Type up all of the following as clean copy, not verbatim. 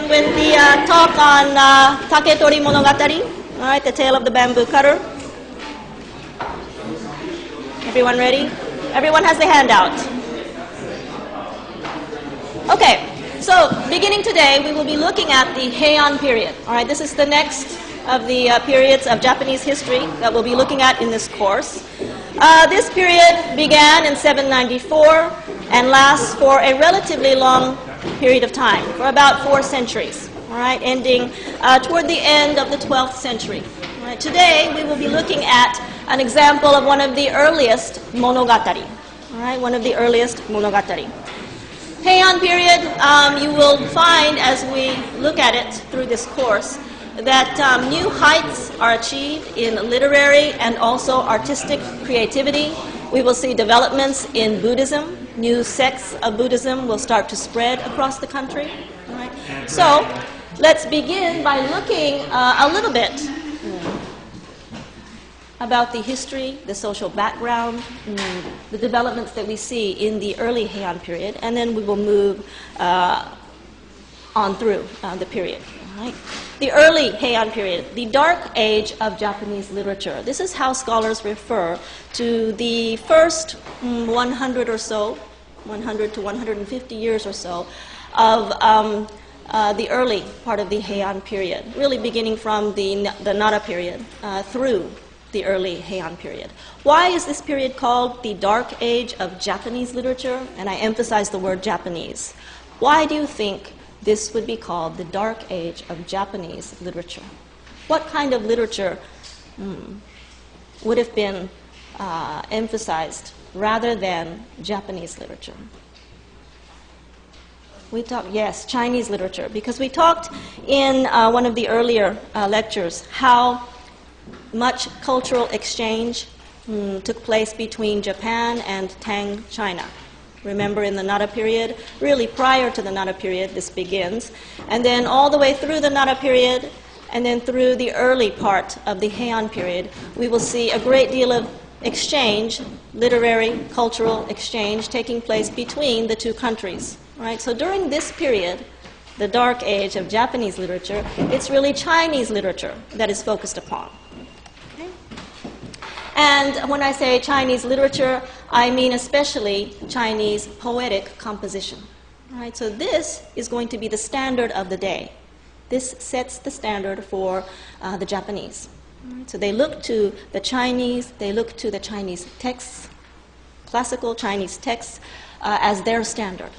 begin with the talk on Takatori Monogatari, all right, the tale of the bamboo cutter. Everyone ready? Everyone has the handout. Okay, so beginning today, we will be looking at the Heian period. All right, this is the next of the periods of Japanese history that we'll be looking at in this course. This period began in 794 and lasts for a relatively long period of time, for about 4 centuries, all right, ending toward the end of the 12th century. All right, today, we will be looking at an example of one of the earliest monogatari, all right, one of the earliest monogatari. Heian period, you will find as we look at it through this course that new heights are achieved in literary and also artistic creativity. We will see developments in Buddhism. New sects of Buddhism will start to spread across the country. All right. So let's begin by looking a little bit about the history, the social background, the developments that we see in the early Heian period, and then we will move on through the period. All right. The early Heian period, the dark age of Japanese literature. This is how scholars refer to the first 100 or so, 100 to 150 years or so of the early part of the Heian period, really beginning from the Nara period through the early Heian period. Why is this period called the dark age of Japanese literature? And I emphasize the word Japanese. Why do you think this would be called the dark age of Japanese literature? What kind of literature would have been emphasized rather than Japanese literature? We talked, yes, Chinese literature, because we talked in one of the earlier lectures how much cultural exchange took place between Japan and Tang China. Remember, in the Nara period, really prior to the Nara period, this begins. And then all the way through the Nara period, and then through the early part of the Heian period, we will see a great deal of exchange, literary, cultural exchange, taking place between the two countries. Right? So during this period, the dark age of Japanese literature, it's really Chinese literature that is focused upon. And when I say Chinese literature, I mean especially Chinese poetic composition. Right? So this is going to be the standard of the day. This sets the standard for the Japanese. Right? So they look to the Chinese, they look to the Chinese texts, classical Chinese texts, as their standard.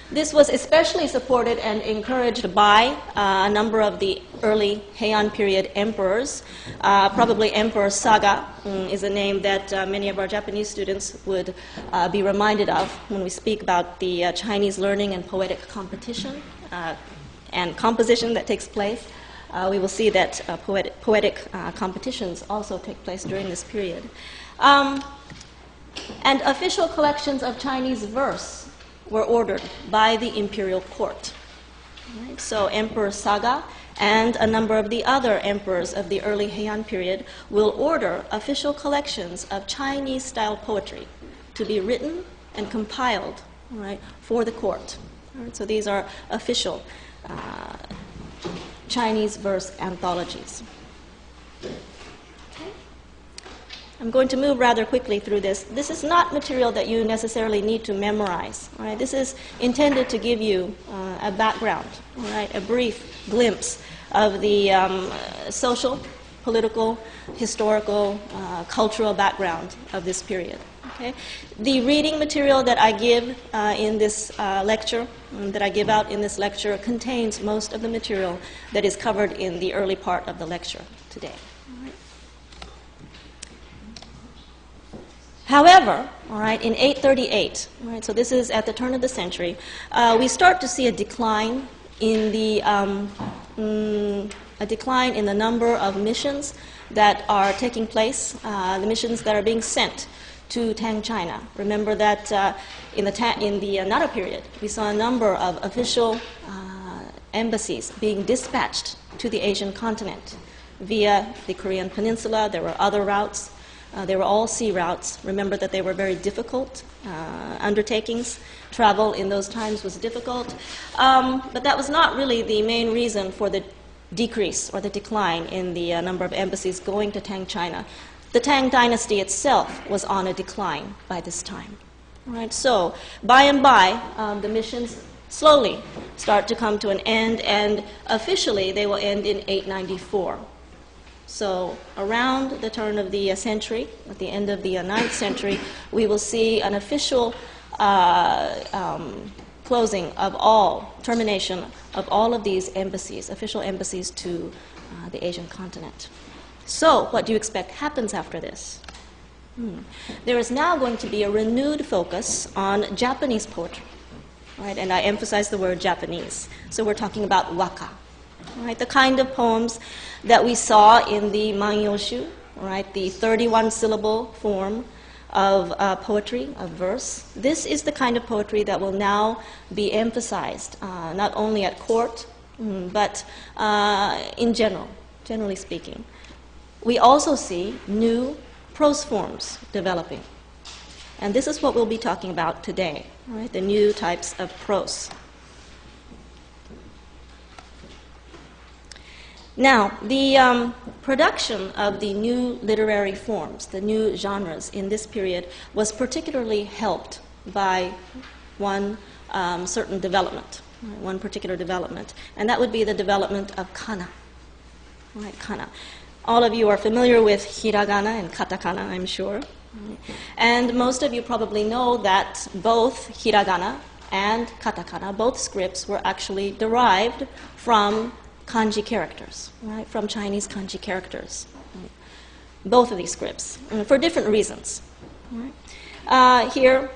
This was especially supported and encouraged by a number of the early Heian period emperors. Probably Emperor Saga is a name that many of our Japanese students would be reminded of when we speak about the Chinese learning and poetic competition and composition that takes place. We will see that poetic competitions also take place during this period. And official collections of Chinese verse were ordered by the imperial court. Right? So Emperor Saga and a number of the other emperors of the early Heian period will order official collections of Chinese-style poetry to be written and compiled, right, for the court. Right? So these are official Chinese verse anthologies. I'm going to move rather quickly through this. This is not material that you necessarily need to memorize. Right? This is intended to give you a background, right? A brief glimpse of the social, political, historical, cultural background of this period. Okay? The reading material that I give in this lecture, that I give out in this lecture, contains most of the material that is covered in the early part of the lecture today. However, all right, in 838, right, so this is at the turn of the century, we start to see a decline in the number of missions that are taking place, the missions that are being sent to Tang China. Remember that in the Nara period, we saw a number of official embassies being dispatched to the Asian continent via the Korean peninsula. There were other routes. They were all sea routes. Remember that they were very difficult undertakings. Travel in those times was difficult. But that was not really the main reason for the decrease or the decline in the number of embassies going to Tang China. The Tang dynasty itself was on a decline by this time. Right? So by and by, the missions slowly start to come to an end, and officially they will end in 894. So around the turn of the century, at the end of the 9th century, we will see an official closing of all, termination of all of these embassies, official embassies to the Asian continent. So what do you expect happens after this? There is now going to be a renewed focus on Japanese poetry. Right? And I emphasize the word Japanese. So we're talking about Waka, right? The kind of poems that we saw in the Manyoshu, right? The 31-syllable form of poetry, of verse. This is the kind of poetry that will now be emphasized, not only at court, but in general, generally speaking. We also see new prose forms developing. And this is what we'll be talking about today, right? The new types of prose. Now, the production of the new literary forms, the new genres in this period, was particularly helped by one certain development, right? One particular development, and that would be the development of kana, right? Kana. All of you are familiar with hiragana and katakana, I'm sure. And most of you probably know that both hiragana and katakana, both scripts, were actually derived from kanji characters, right? From Chinese kanji characters. Right? Both of these scripts, for different reasons. Right? Here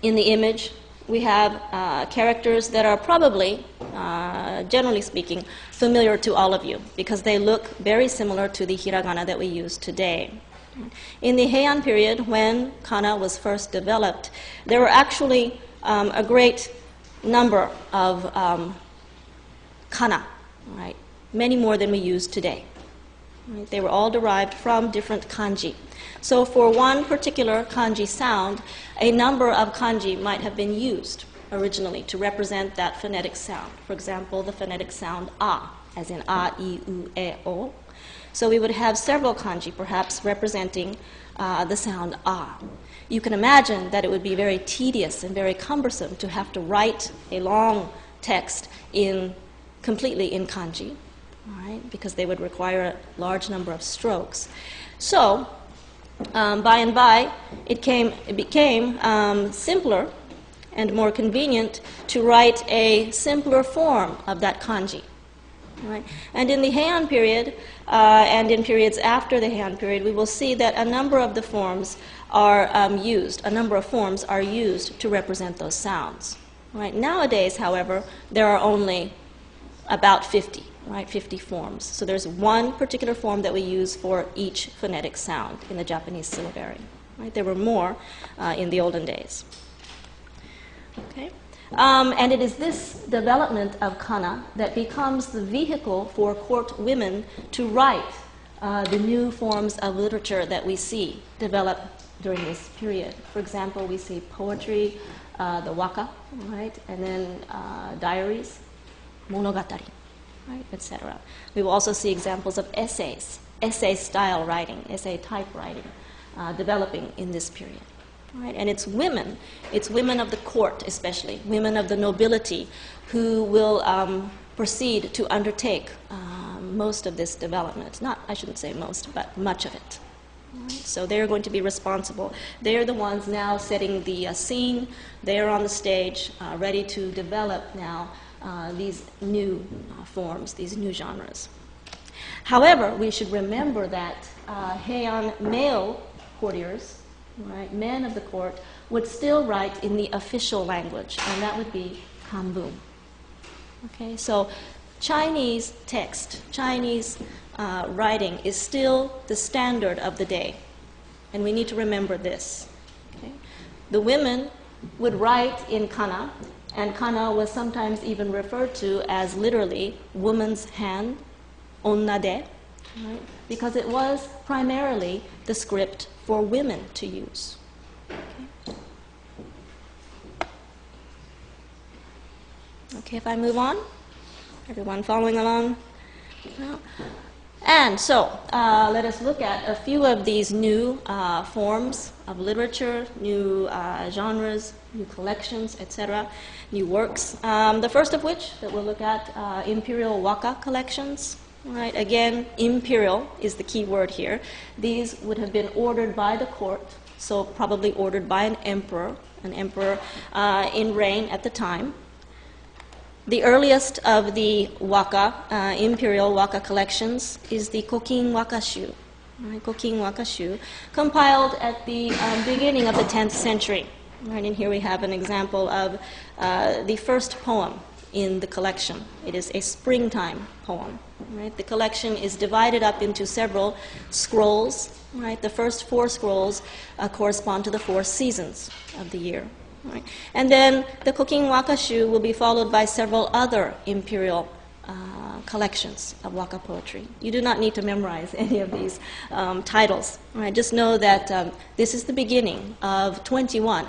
in the image, we have characters that are probably, generally speaking, familiar to all of you because they look very similar to the hiragana that we use today. In the Heian period, when kana was first developed, there were actually a great number of kana, right? Many more than we use today. Right? They were all derived from different kanji. So for one particular kanji sound, a number of kanji might have been used originally to represent that phonetic sound. For example, the phonetic sound a, as in a, I, u, e, o. So we would have several kanji, perhaps representing the sound a. You can imagine that it would be very tedious and very cumbersome to have to write a long text completely in kanji, right? Because they would require a large number of strokes. So by and by, it became simpler and more convenient to write a simpler form of that kanji. Right? And in the Heian period, and in periods after the Heian period, we will see that a number of the forms are used to represent those sounds. Right? Nowadays, however, there are only about 50, right? 50 forms. So there's one particular form that we use for each phonetic sound in the Japanese syllabary. Right? There were more in the olden days. Okay? And it is this development of kana that becomes the vehicle for court women to write the new forms of literature that we see develop during this period. For example, we see poetry, the Waka, right? And then diaries, Monogatari, right? Etc. We will also see examples of essays, essay-style writing, essay-type writing developing in this period. Right? And it's women of the court especially, women of the nobility, who will proceed to undertake most of this development. I shouldn't say most, but much of it. Right? So they're going to be responsible. They're the ones now setting the scene. They're on the stage, ready to develop now these new forms, these new genres. However, we should remember that Heian male courtiers, right, men of the court, would still write in the official language, and that would be kanbun. Okay, so Chinese text, Chinese writing is still the standard of the day, and we need to remember this. Okay? The women would write in kana, and kana was sometimes even referred to as literally woman's hand, onnade, right? Because it was primarily the script for women to use. Okay, if I move on, everyone following along? No. And so, let us look at a few of these new forms of literature, new genres, new collections, etc., new works. The first of which that we'll look at, Imperial Waka collections. Right? Again, imperial is the key word here. These would have been ordered by the court, so probably ordered by an emperor in reign at the time. The earliest of the Waka, Imperial Waka collections is the Kokin Wakashu, right? Kokin Wakashu, compiled at the beginning of the 10th century. Right? And here we have an example of the first poem in the collection. It is a springtime poem. Right? The collection is divided up into several scrolls. Right? The first 4 scrolls correspond to the 4 seasons of the year. Right. And then the Kokin Wakashu will be followed by several other imperial collections of Waka poetry. You do not need to memorize any of these titles. Right. Just know that this is the beginning of 21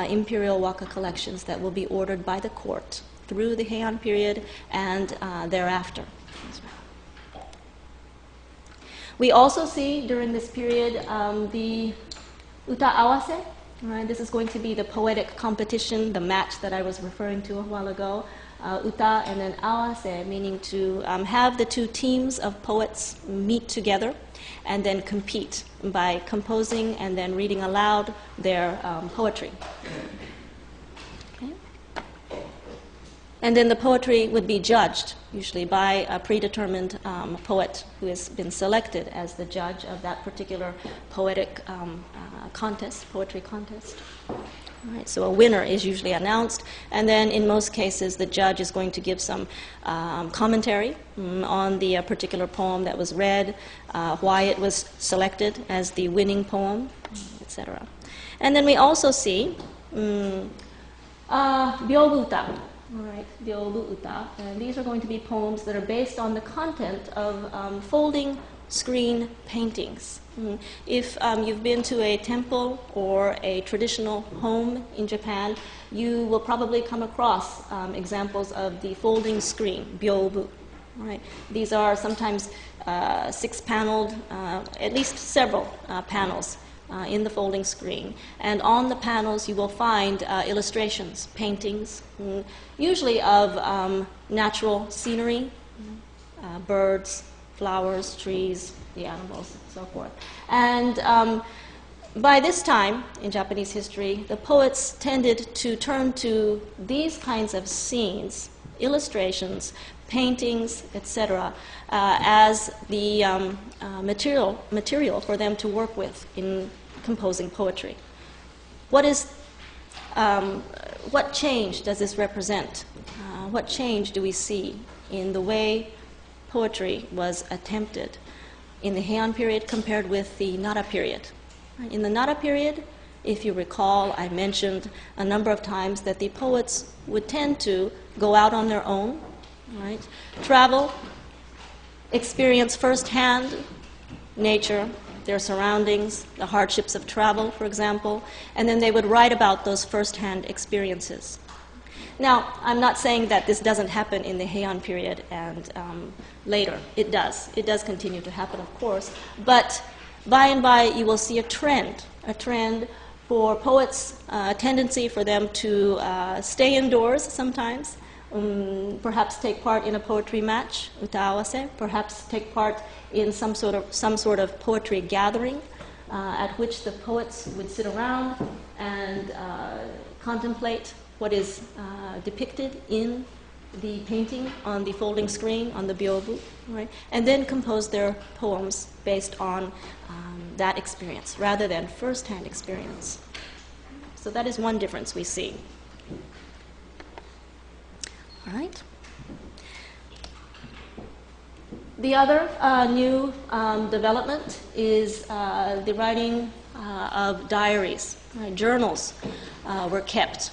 imperial Waka collections that will be ordered by the court through the Heian period and thereafter. We also see during this period the uta awase. Right, this is going to be the poetic competition, the match that I was referring to a while ago. Uta and then awase, meaning to have the 2 teams of poets meet together and then compete by composing and then reading aloud their poetry. Okay. And then the poetry would be judged, usually by a predetermined poet who has been selected as the judge of that particular poetic contest, poetry contest. All right, so a winner is usually announced, and then in most cases the judge is going to give some commentary on the particular poem that was read, why it was selected as the winning poem, etc. And then we also see Byobu uta. All right, Byobu uta. And these are going to be poems that are based on the content of folding screen paintings. If you've been to a temple or a traditional home in Japan, you will probably come across examples of the folding screen, byobu. Right? These are sometimes 6-paneled, at least several panels in the folding screen. And on the panels you will find illustrations, paintings, usually of natural scenery, birds, flowers, trees, the animals, and so forth. And by this time in Japanese history, the poets tended to turn to these kinds of scenes, illustrations, paintings, etc., as the material for them to work with in composing poetry. What change does this represent? What change do we see in the way poetry was attempted in the Heian period compared with the Nara period? In the Nara period, if you recall, I mentioned a number of times that the poets would tend to go out on their own, right? Travel, experience firsthand nature, their surroundings, the hardships of travel, for example, and then they would write about those firsthand experiences. Now, I'm not saying that this doesn't happen in the Heian period and later. It does. It does continue to happen, of course. But by and by, you will see a trend for poets, a tendency for them to stay indoors sometimes, perhaps take part in a poetry match, uta awase, perhaps take part in some sort of poetry gathering at which the poets would sit around and contemplate what is depicted in the painting on the folding screen, on the byobu, right? And then compose their poems based on that experience, rather than first-hand experience. So that is one difference we see. All right. The other new development is the writing of diaries. Right? Journals were kept.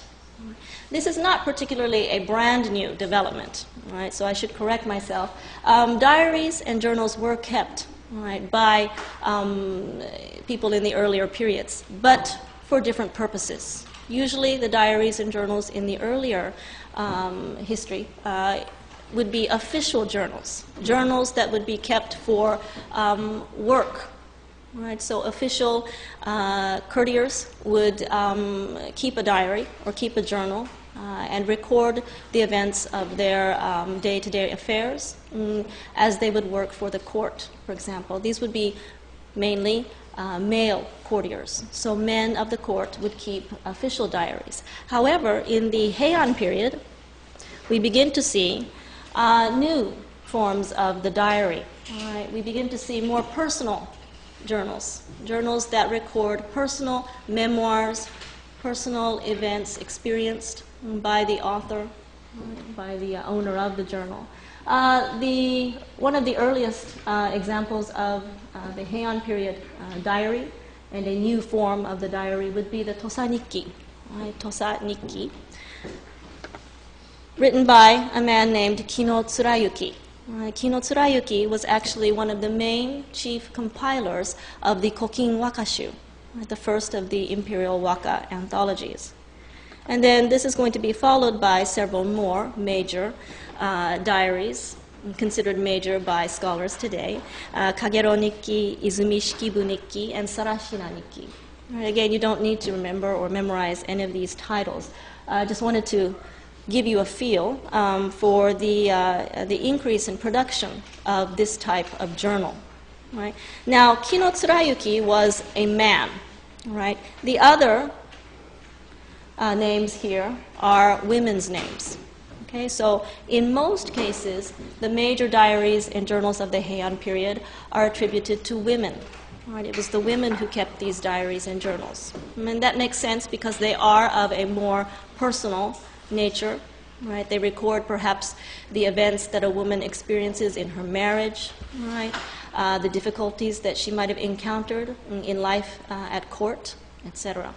This is not particularly a brand new development. Right? So I should correct myself. Diaries and journals were kept, right, by people in the earlier periods, but for different purposes. Usually the diaries and journals in the earlier history would be official journals, journals that would be kept for work. Right? So official courtiers would keep a diary or keep a journal and record the events of their day-to-day affairs as they would work for the court, for example. These would be mainly male courtiers. So men of the court would keep official diaries. However, in the Heian period, we begin to see new forms of the diary. Right? We begin to see more personal journals, journals that record personal memoirs, personal events experienced by the author, by the owner of the journal. One of the earliest examples of the Heian period diary and a new form of the diary would be the Tosa-nikki, right? Tosa-nikki, written by a man named Kino Tsurayuki. Kino Tsurayuki was actually one of the main chief compilers of the Kokin Wakashu, the first of the Imperial Waka anthologies. And then this is going to be followed by several more major diaries, considered major by scholars today, Kagero Nikki, Izumi Shikibu Nikki, and Sarashina Nikki. Again, you don't need to remember or memorize any of these titles. I just wanted to give you a feel for the increase in production of this type of journal. Right? Now, Kino Tsurayuki was a man. Right? The other names here are women's names. Okay? So in most cases, the major diaries and journals of the Heian period are attributed to women. Right? It was the women who kept these diaries and journals. And that makes sense because they are of a more personal nature, right? They record perhaps the events that a woman experiences in her marriage, right? The difficulties that she might have encountered in life at court, etc.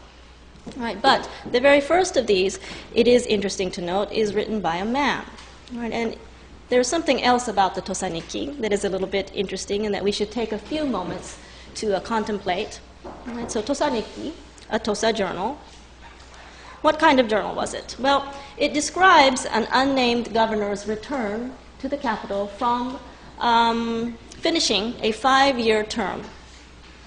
Right? But the very first of these, it is interesting to note, is written by a man. Right? And there's something else about the Tosa-nikki that is a little bit interesting and that we should take a few moments to contemplate. Right? So Tosa-nikki, a Tosa journal. What kind of journal was it? Well, it describes an unnamed governor's return to the capital from finishing a 5-year term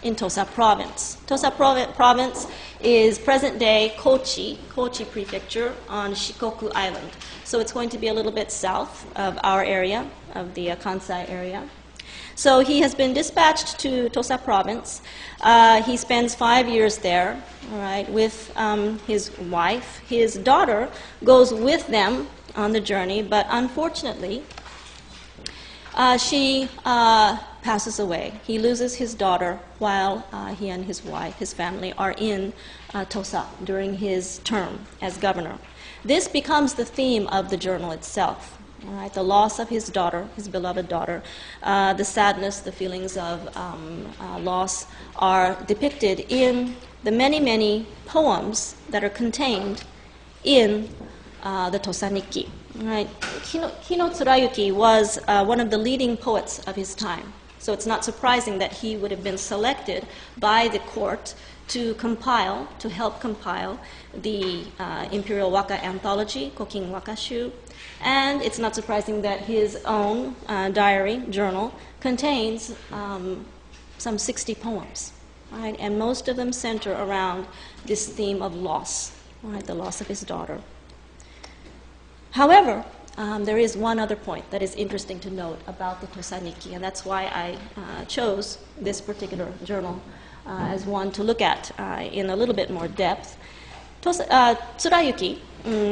in Tosa province. Tosa province is present-day Kochi prefecture on Shikoku Island. So it's going to be a little bit south of our area, of the Kansai area. So he has been dispatched to Tosa province. He spends 5 years there, right, with his wife. His daughter goes with them on the journey, but unfortunately, she passes away. He loses his daughter while he and his wife, his family, are in Tosa during his term as governor. This becomes the theme of the journal itself. Right, the loss of his daughter, his beloved daughter, the sadness, the feelings of loss are depicted in the many, many poems that are contained in the Tosa-nikki. Right? Kino Tsurayuki was one of the leading poets of his time. So it's not surprising that he would have been selected by the court to help compile the Imperial Waka anthology, Kokin Wakashu. And it's not surprising that his own diary, journal, contains some 60 poems. Right? And most of them center around this theme of loss, right? The loss of his daughter. However, there is one other point that is interesting to note about the Tosa-nikki, and that's why I chose this particular journal as one to look at in a little bit more depth. Tsurayuki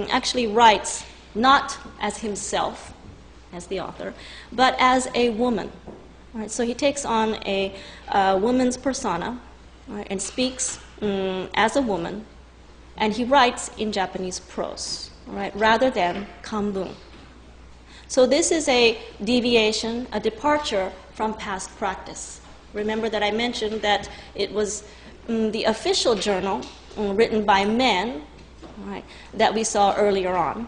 actually writes not as himself, as the author, but as a woman. Right? So he takes on a woman's persona, right, and speaks as a woman, and he writes in Japanese prose, right, rather than kanbun. So this is a deviation, a departure from past practice. Remember that I mentioned that it was the official journal written by men, right, that we saw earlier on.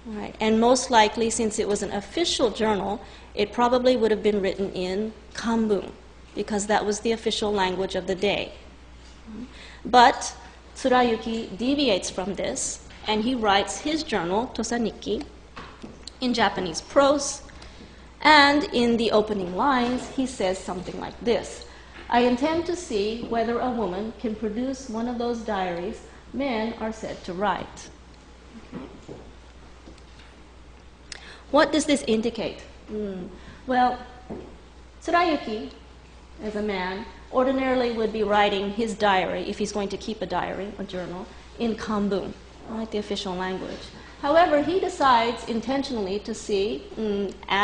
Right? And most likely, since it was an official journal, it probably would have been written in kanbun, because that was the official language of the day. But Tsurayuki deviates from this, and he writes his journal, Tosanikki, in Japanese prose. And in the opening lines, he says something like this: I intend to see whether a woman can produce one of those diaries men are said to write. What does this indicate? Well, Tsurayuki, as a man, ordinarily would be writing his diary, if he's going to keep a diary, a journal, in kanbun, right, the official language. However, he decides intentionally to see,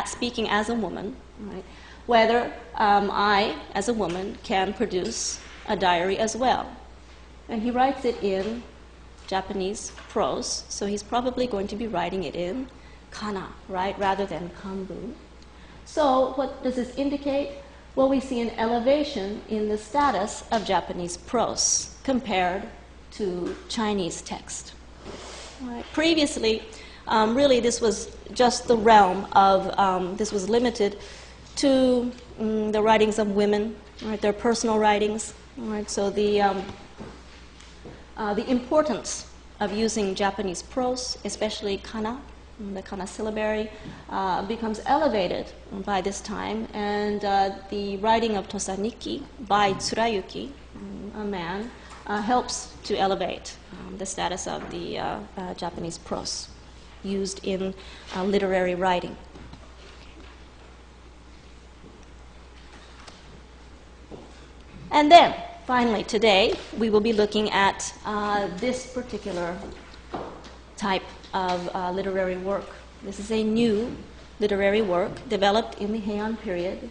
speaking as a woman, right, whether I, as a woman, can produce a diary as well. And he writes it in Japanese prose, so he's probably going to be writing it in kana, right, rather than kanbun. So what does this indicate? Well, we see an elevation in the status of Japanese prose compared to Chinese text. Right. Previously, really this was just the realm of, this was limited to the writings of women, right, their personal writings. Right. So the importance of using Japanese prose, especially kana, the kana syllabary, becomes elevated by this time, and the writing of Tosanikki by Tsurayuki, a man, helps to elevate the status of the Japanese prose used in literary writing. And then, finally, today, we will be looking at this particular type of literary work. This is a new literary work developed in the Heian period.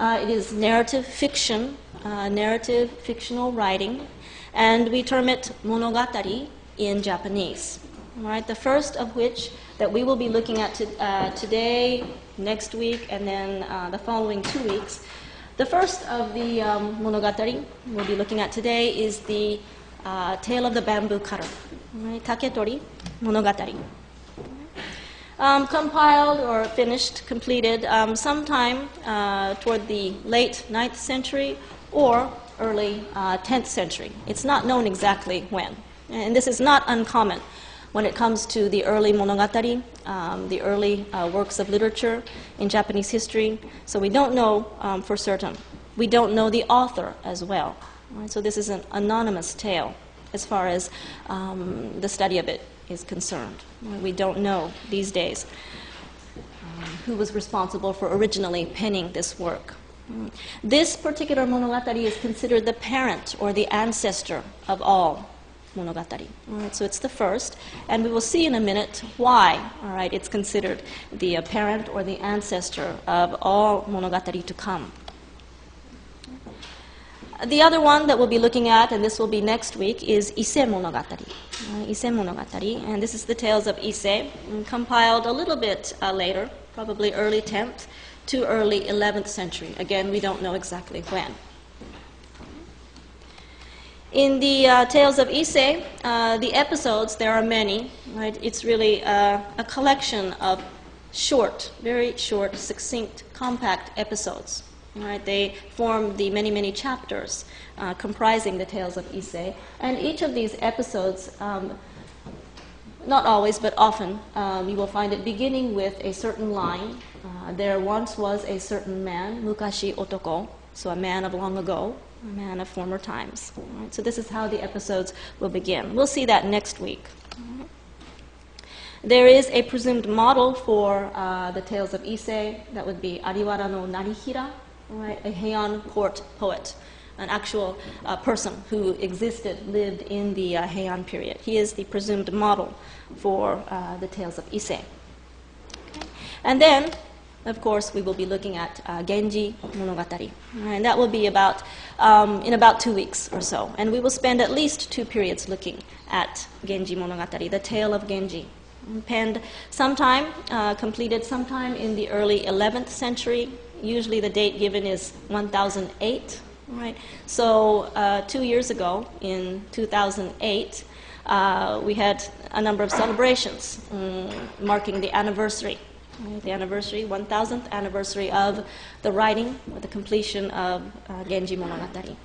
It is narrative fiction, narrative fictional writing, and we term it Monogatari in Japanese. Right? The first of which that we will be looking at today, next week, and then the following 2 weeks. The first of the Monogatari we'll be looking at today is the Tale of the Bamboo Cutter, right? Takatori Monogatari. Compiled or finished, completed sometime toward the late 9th century or early 10th century. It's not known exactly when. And this is not uncommon when it comes to the early Monogatari, the early works of literature in Japanese history. So we don't know for certain. We don't know the author as well. Right? So this is an anonymous tale as far as the study of it is concerned. We don't know these days who was responsible for originally penning this work. This particular Monogatari is considered the parent or the ancestor of all Monogatari. All right, so it's the first, and we will see in a minute why. All right, it's considered the parent or the ancestor of all Monogatari to come. The other one that we'll be looking at, and this will be next week, is Ise Monogatari. Ise Monogatari, and this is the tales of Ise, compiled a little bit later, probably early 10th to early 11th century. Again, we don't know exactly when. In the tales of Ise, the episodes, there are many. Right? It's really a collection of short, very short, succinct, compact episodes. Right? They form the many, many chapters comprising the tales of Ise. And each of these episodes, not always, but often, you will find it beginning with a certain line. There once was a certain man, mukashi otoko, so a man of long ago, a man of former times. Right? So this is how the episodes will begin. We'll see that next week. Right? There is a presumed model for the tales of Ise. That would be Ariwara no Narihira, right? A Heian court poet, an actual person who existed, lived in the Heian period. He is the presumed model for the tales of Ise. Okay. And then, of course, we will be looking at Genji Monogatari, and that will be about in about 2 weeks or so. And we will spend at least 2 periods looking at Genji Monogatari, the tale of Genji, penned sometime, completed sometime in the early 11th century. Usually the date given is 1008. Right? So 2 years ago, in 2008, we had a number of celebrations marking the anniversary. The anniversary, 1000th anniversary of the writing, or the completion of Genji Monogatari.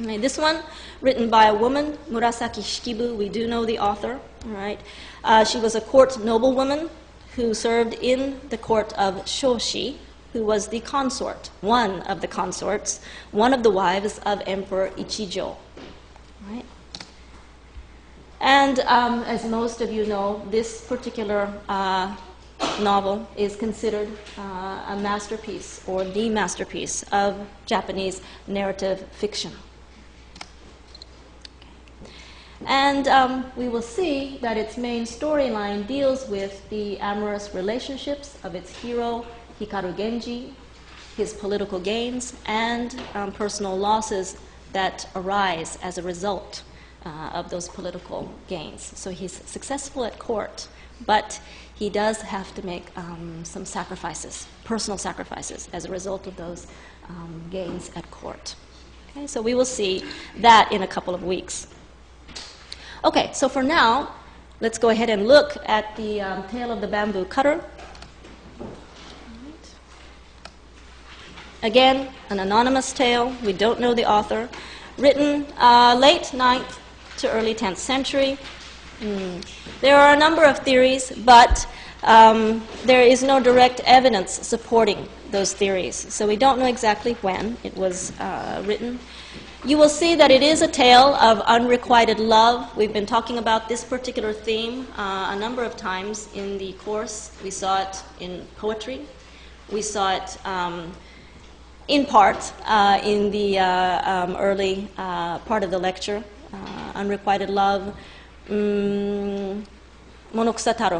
Okay, this one, written by a woman, Murasaki Shikibu. We do know the author. Right? She was a court noblewoman who served in the court of Shoshi, who was the consort, one of the consorts, one of the wives of Emperor Ichijo. Right? And as most of you know, this particular novel is considered a masterpiece, or the masterpiece of Japanese narrative fiction. And we will see that its main storyline deals with the amorous relationships of its hero, Hikaru Genji, his political gains, and personal losses that arise as a result of those political gains. So he's successful at court, but he does have to make some sacrifices, personal sacrifices, as a result of those gains at court. Okay, so we will see that in a couple of weeks. Okay, so for now, let's go ahead and look at the Tale of the Bamboo Cutter. Right. Again, an anonymous tale. We don't know the author. Written late 9th to early 10th century. There are a number of theories, but there is no direct evidence supporting those theories. So we don't know exactly when it was written. You will see that it is a tale of unrequited love. We've been talking about this particular theme a number of times in the course. We saw it in poetry. We saw it in part in the early part of the lecture. Unrequited love. Monogatari,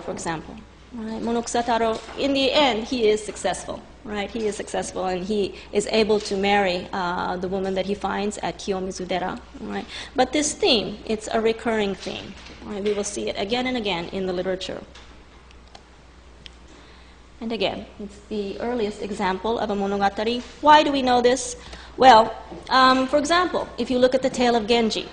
for example. Right? Monogatari, in the end, he is successful. Right? He is successful, and he is able to marry the woman that he finds at Kiyomizu-dera. Right? But this theme, it's a recurring theme. Right? We will see it again and again in the literature. And again, it's the earliest example of a monogatari. Why do we know this? Well, for example, if you look at the tale of Genji,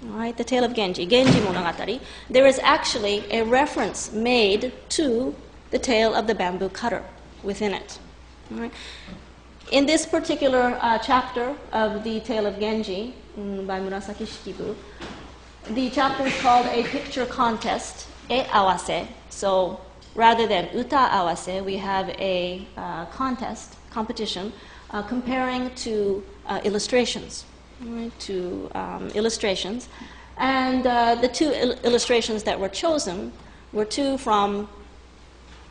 right, the tale of Genji, Genji Monogatari, there is actually a reference made to the tale of the bamboo cutter within it. Right. In this particular chapter of the tale of Genji by Murasaki Shikibu, the chapter is called A Picture Contest, E Awase. So rather than uta awase, we have a competition, comparing to illustrations. Right, to illustrations. And the two illustrations that were chosen were two from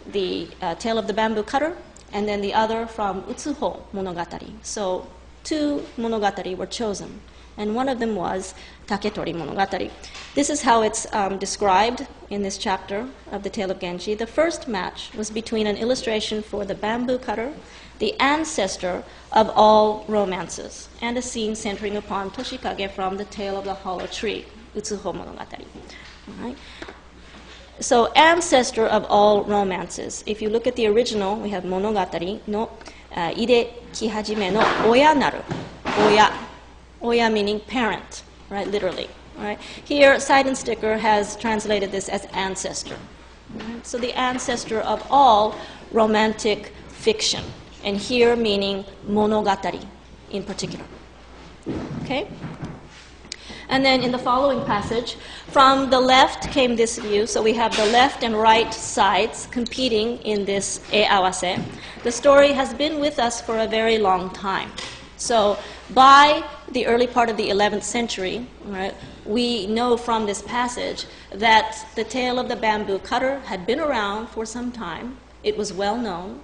the Tale of the Bamboo Cutter, and then the other from Utsuho Monogatari. So two monogatari were chosen, and one of them was Takatori Monogatari. This is how it's described in this chapter of the Tale of Genji. The first match was between an illustration for the bamboo cutter, the ancestor of all romances, and a scene centering upon Toshikage from the Tale of the Hollow Tree, Utsuho Monogatari. All right. So, ancestor of all romances. If you look at the original, we have Monogatari no ide kihajime no oya naru. Oya. Oya meaning parent, right, literally. Right. Here, Side and Sticker has translated this as ancestor. Right. So, the ancestor of all romantic fiction. And here meaning monogatari in particular. Okay? And then in the following passage, from the left came this view. So we have the left and right sides competing in this e awase. The story has been with us for a very long time. So by the early part of the 11th century, right, we know from this passage that the tale of the bamboo cutter had been around for some time. It was well known.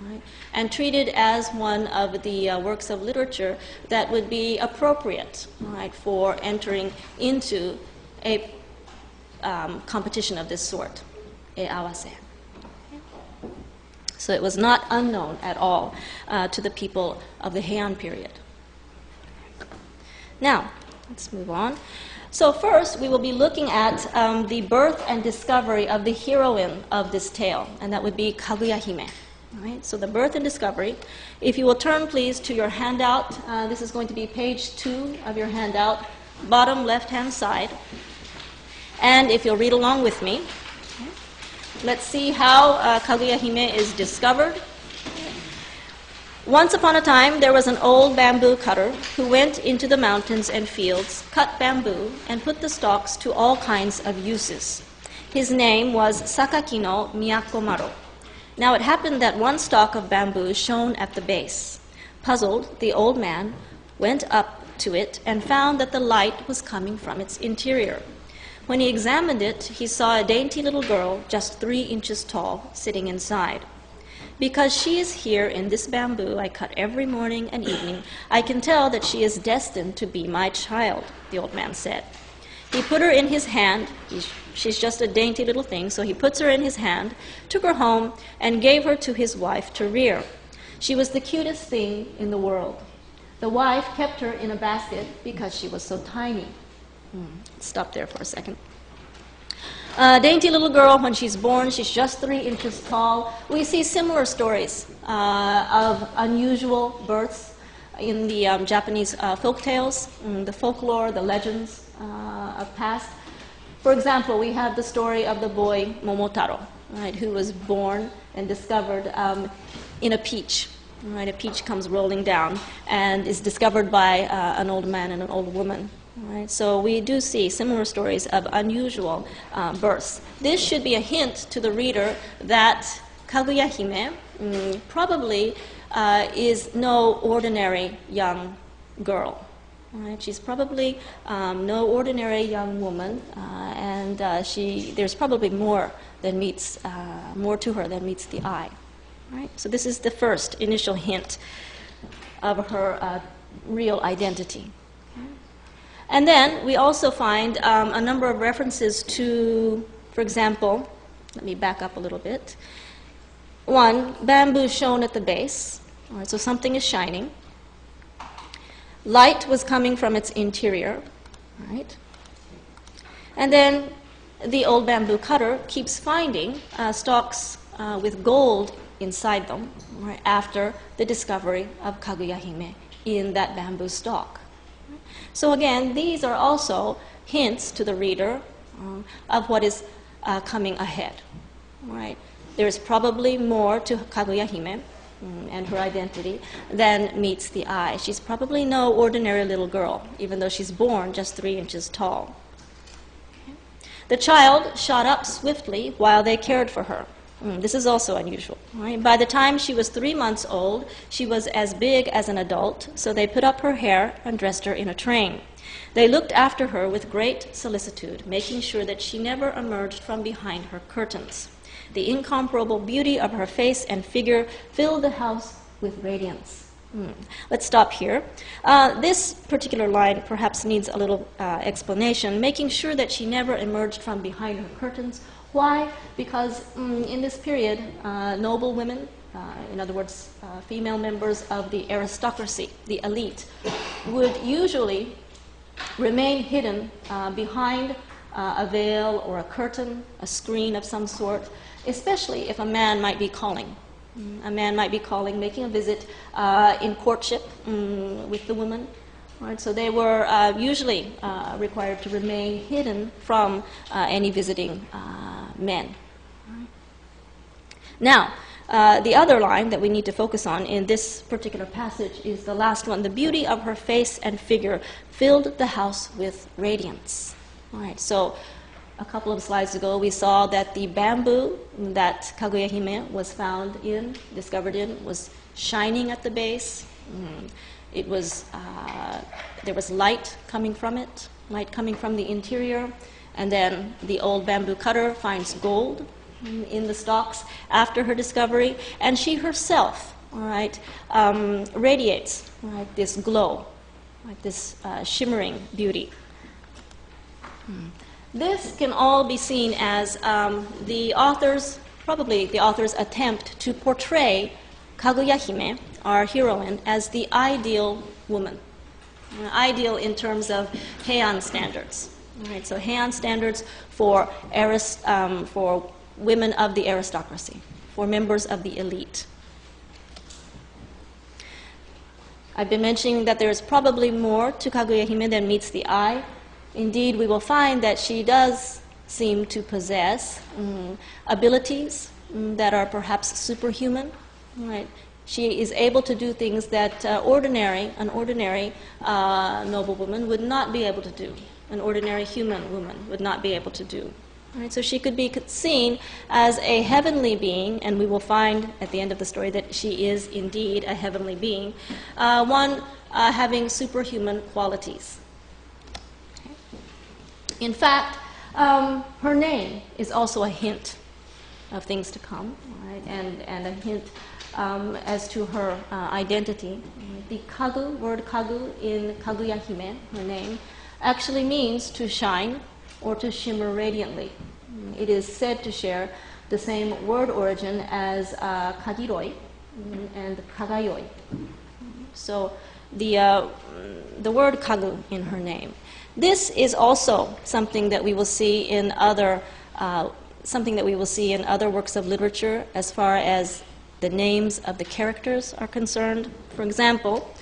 Right, and treated as one of the works of literature that would be appropriate, right, for entering into a competition of this sort, e awase. So it was not unknown at all to the people of the Heian period. Now, let's move on. So first, we will be looking at the birth and discovery of the heroine of this tale, and that would be Kaguya Hime. Right, so the birth and discovery. If you will turn, please, to your handout. This is going to be page 2 of your handout, bottom left-hand side. And if you'll read along with me, let's see how Kaguya Hime is discovered. Once upon a time, there was an old bamboo cutter who went into the mountains and fields, cut bamboo, and put the stalks to all kinds of uses. His name was Sakaki no Miyakomaro. Now it happened that one stalk of bamboo shone at the base. Puzzled, the old man went up to it and found that the light was coming from its interior. When he examined it, he saw a dainty little girl, just 3 inches tall, sitting inside. Because she is here in this bamboo I cut every morning and evening, I can tell that she is destined to be my child, the old man said. He put her in his hand. She's just a dainty little thing, so he puts her in his hand, took her home, and gave her to his wife to rear. She was the cutest thing in the world. The wife kept her in a basket because she was so tiny. Stop there for a second. Dainty little girl, when she's born, she's just 3 inches tall. We see similar stories of unusual births in the Japanese folk tales, the folklore, the legends of past. For example, we have the story of the boy Momotaro, right, who was born and discovered in a peach. Right, a peach comes rolling down and is discovered by an old man and an old woman. Right, so we do see similar stories of unusual births. This should be a hint to the reader that Kaguya Hime probably is no ordinary young girl. Right, she's probably no ordinary young woman, and there's probably more to her than meets the eye. Right, so this is the first initial hint of her real identity. And then we also find a number of references to, for example, let me back up a little bit. One, bamboo shone at the base, all right, so something is shining. Light was coming from its interior, right? And then the old bamboo cutter keeps finding stalks with gold inside them, right, after the discovery of Kaguya Hime in that bamboo stalk. So again, these are also hints to the reader of what is coming ahead. Right? There is probably more to Kaguya Hime and her identity than meets the eye. She's probably no ordinary little girl, even though she's born just 3 inches tall. The child shot up swiftly while they cared for her. This is also unusual. Right? By the time she was 3 months old, she was as big as an adult, so they put up her hair and dressed her in a train. They looked after her with great solicitude, making sure that she never emerged from behind her curtains. The incomparable beauty of her face and figure filled the house with radiance. Let's stop here. This particular line perhaps needs a little explanation, making sure that she never emerged from behind her curtains. Why? Because in this period, noble women, in other words, female members of the aristocracy, the elite, would usually remain hidden behind a veil or a curtain, a screen of some sort, especially if a man might be calling. A man might be calling, making a visit in courtship with the woman. Right, so they were usually required to remain hidden from any visiting men. Right. Now, the other line that we need to focus on in this particular passage is the last one. The beauty of her face and figure filled the house with radiance. All right, so a couple of slides ago, we saw that the bamboo that Kaguya Hime was discovered in, was shining at the base. It was, there was light coming from it, light coming from the interior, and then the old bamboo cutter finds gold in the stalks after her discovery, and she herself, all right, radiates, right, this glow, like this shimmering beauty. This can all be seen as probably the author's attempt to portray Kaguya Hime, our heroine, as the ideal woman. Ideal in terms of Heian standards. Right, so Heian standards for women of the aristocracy, for members of the elite. I've been mentioning that there is probably more to Kaguya Hime than meets the eye. Indeed, we will find that she does seem to possess abilities that are perhaps superhuman. Right? She is able to do things that an ordinary noblewoman would not be able to do. An ordinary human woman would not be able to do. Right, so she could be seen as a heavenly being, and we will find at the end of the story that she is indeed a heavenly being, one having superhuman qualities. Okay. In fact, her name is also a hint of things to come, right? And a hint as to her identity. The kagu, word kagu in Kaguya Hime, her name, actually means to shine or to shimmer radiantly. It is said to share the same word origin as kagiroi and kagayoi. So the word kagu in her name. This is also something that we will see in other works of literature as far as the names of the characters are concerned. For example,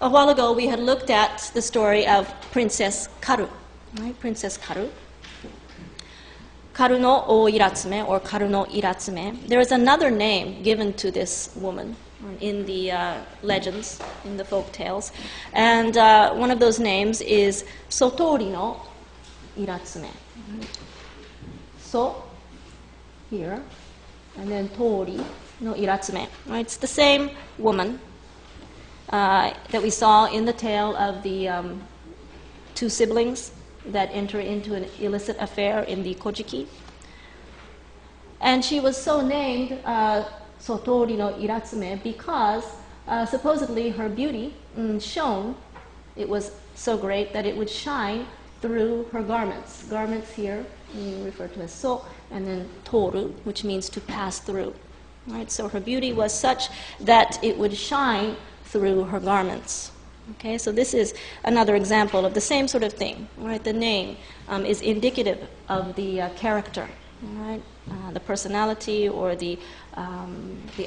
a while ago we had looked at the story of Princess Karu. Right? Princess Karu. Karu no o iratsume, or Karu no iratsume. There is another name given to this woman in the legends, in the folk tales. And one of those names is Sotori no iratsume. So, here, and then Tori no iratsume. Right? It's the same woman that we saw in the tale of the two siblings that enter into an illicit affair in the Kojiki. And she was so named Sotori no Iratsume because supposedly her beauty shone. It was so great that it would shine through her garments. Garments here referred to as so, and then toru, which means to pass through. Right? So her beauty was such that it would shine through her garments. Okay, so this is another example of the same sort of thing. Right? The name is indicative of the character, right? The personality or the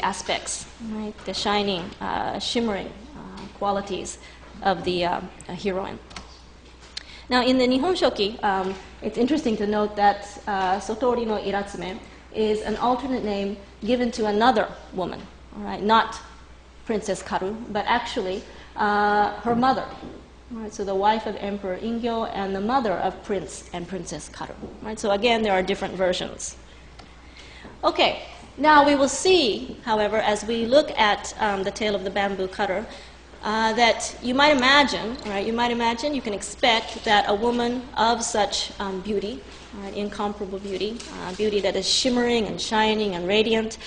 aspects, right? The shining, shimmering qualities of the heroine. Now, in the Nihon Shoki, it's interesting to note that Sotori no Iratsume is an alternate name given to another woman, all right? Not Princess Karu, but actually her mother. Right, so the wife of Emperor Ingyo and the mother of Prince and Princess Karu. Right, so again, there are different versions. Okay, now we will see, however, as we look at the tale of the bamboo cutter, that you might imagine, right, you can expect that a woman of such beauty, right, incomparable beauty, beauty that is shimmering and shining and radiant,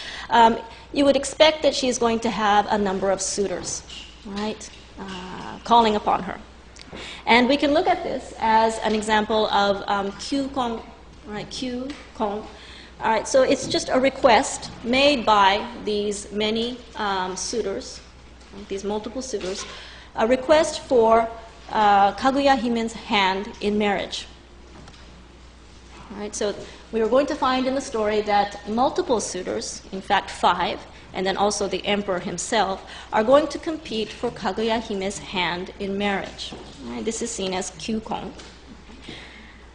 you would expect that she is going to have a number of suitors, right? Calling upon her. And we can look at this as an example of kyukon, right? Kyukon. All right, so it's just a request made by these many suitors, these multiple suitors, a request for Kaguya Himen's hand in marriage. All right, so we are going to find in the story that multiple suitors, in fact 5, and then also the emperor himself, are going to compete for Kaguya Hime's hand in marriage. Right? This is seen as kyukon.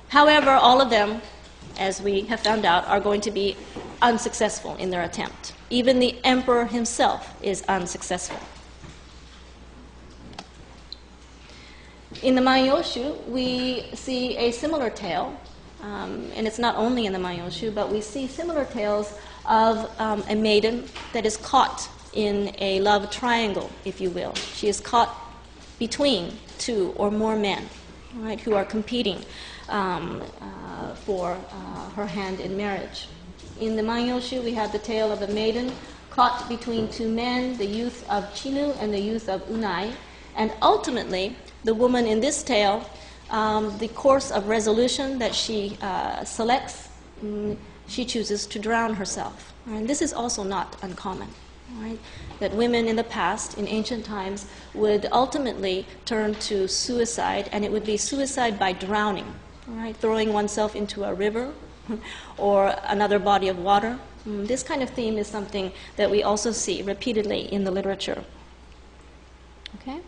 However, all of them, as we have found out, are going to be unsuccessful in their attempt. Even the emperor himself is unsuccessful. In the Manyoshu, we see a similar tale, and it's not only in the Manyoshu, but we see similar tales of a maiden that is caught in a love triangle, if you will. She is caught between 2 or more men, right, who are competing for her hand in marriage. In the Manyoshu, we have the tale of a maiden caught between 2 men, the youth of Chinu and the youth of Unai, and ultimately, the woman in this tale, the course of resolution that she selects, she chooses to drown herself. And this is also not uncommon, right? That women in the past, in ancient times, would ultimately turn to suicide, and it would be suicide by drowning, right? Throwing oneself into a river or another body of water. This kind of theme is something that we also see repeatedly in the literature. Okay?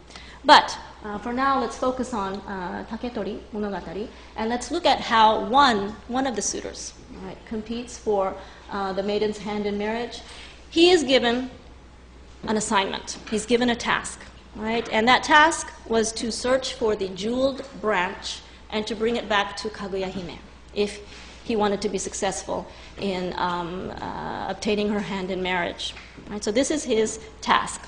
But for now, let's focus on Takatori, Monogatari, and let's look at how one of the suitors, right, competes for the maiden's hand in marriage. He is given an assignment. He's given a task, right? And that task was to search for the jeweled branch and to bring it back to Kaguya-hime if he wanted to be successful in obtaining her hand in marriage. Right? So this is his task.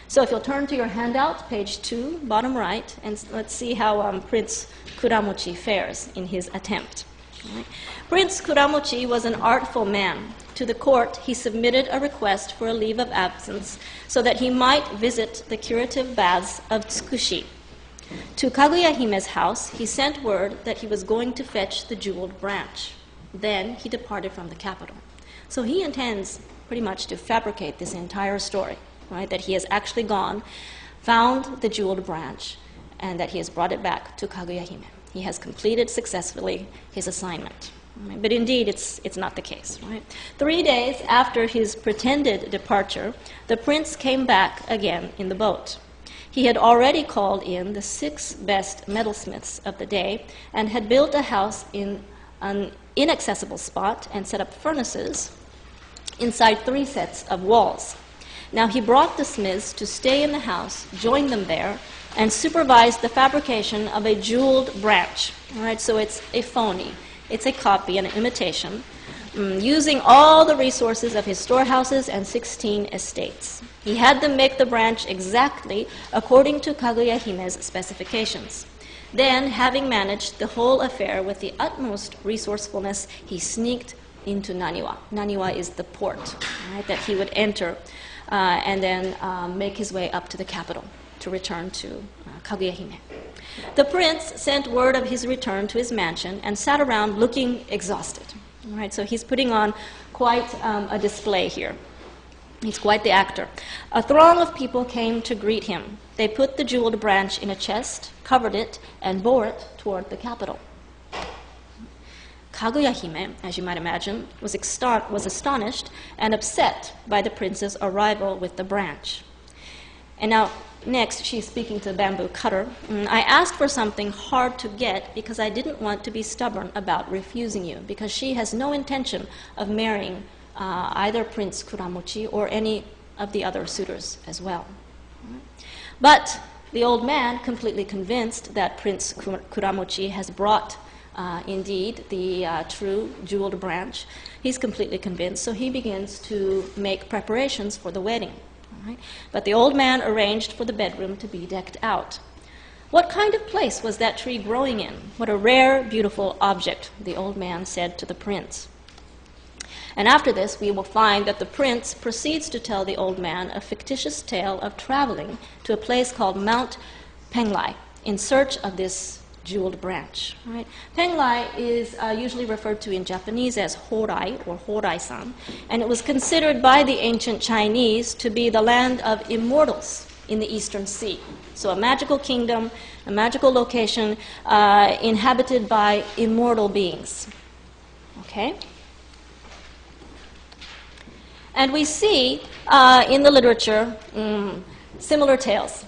So if you'll turn to your handout, page 2, bottom right, and let's see how Prince Kuramochi fares in his attempt. Right? Prince Kuramochi was an artful man. To the court, he submitted a request for a leave of absence so that he might visit the curative baths of Tsukushi. To Kaguya-hime's house, he sent word that he was going to fetch the jeweled branch. Then he departed from the capital. So he intends pretty much to fabricate this entire story, right? That he has actually gone, found the jeweled branch, and that he has brought it back to Kaguya-hime. He has completed successfully his assignment. Right? But indeed, it's not the case. Right? 3 days after his pretended departure, the prince came back again in the boat. He had already called in the 6 best metalsmiths of the day and had built a house in an inaccessible spot and set up furnaces inside 3 sets of walls. Now he brought the smiths to stay in the house, joined them there, and supervised the fabrication of a jeweled branch. All right, so it's a phony. It's a copy, an imitation, using all the resources of his storehouses and 16 estates. He had them make the branch exactly according to Kaguya-hime's specifications. Then, having managed the whole affair with the utmost resourcefulness, he sneaked into Naniwa. Naniwa is the port, right, that he would enter and then make his way up to the capital to return to Kaguya-hime. The prince sent word of his return to his mansion and sat around looking exhausted. All right, so he's putting on quite a display here. He's quite the actor. A throng of people came to greet him. They put the jeweled branch in a chest, covered it, and bore it toward the capital. Kaguya-hime, as you might imagine, was astonished and upset by the prince's arrival with the branch. And now, next, she's speaking to the bamboo cutter. I asked for something hard to get because I didn't want to be stubborn about refusing you, because she has no intention of marrying either Prince Kuramochi or any of the other suitors as well. But the old man, completely convinced that Prince Kuramochi has brought, indeed, the true jeweled branch, he's completely convinced, so he begins to make preparations for the wedding. Right? But the old man arranged for the bedroom to be decked out. What kind of place was that tree growing in? What a rare, beautiful object, the old man said to the prince. And after this, we will find that the prince proceeds to tell the old man a fictitious tale of traveling to a place called Mount Penglai in search of this jeweled branch. Right? Penglai is usually referred to in Japanese as Horai or Horai-san, and it was considered by the ancient Chinese to be the land of immortals in the Eastern Sea. So a magical kingdom, a magical location inhabited by immortal beings. Okay? And we see in the literature similar tales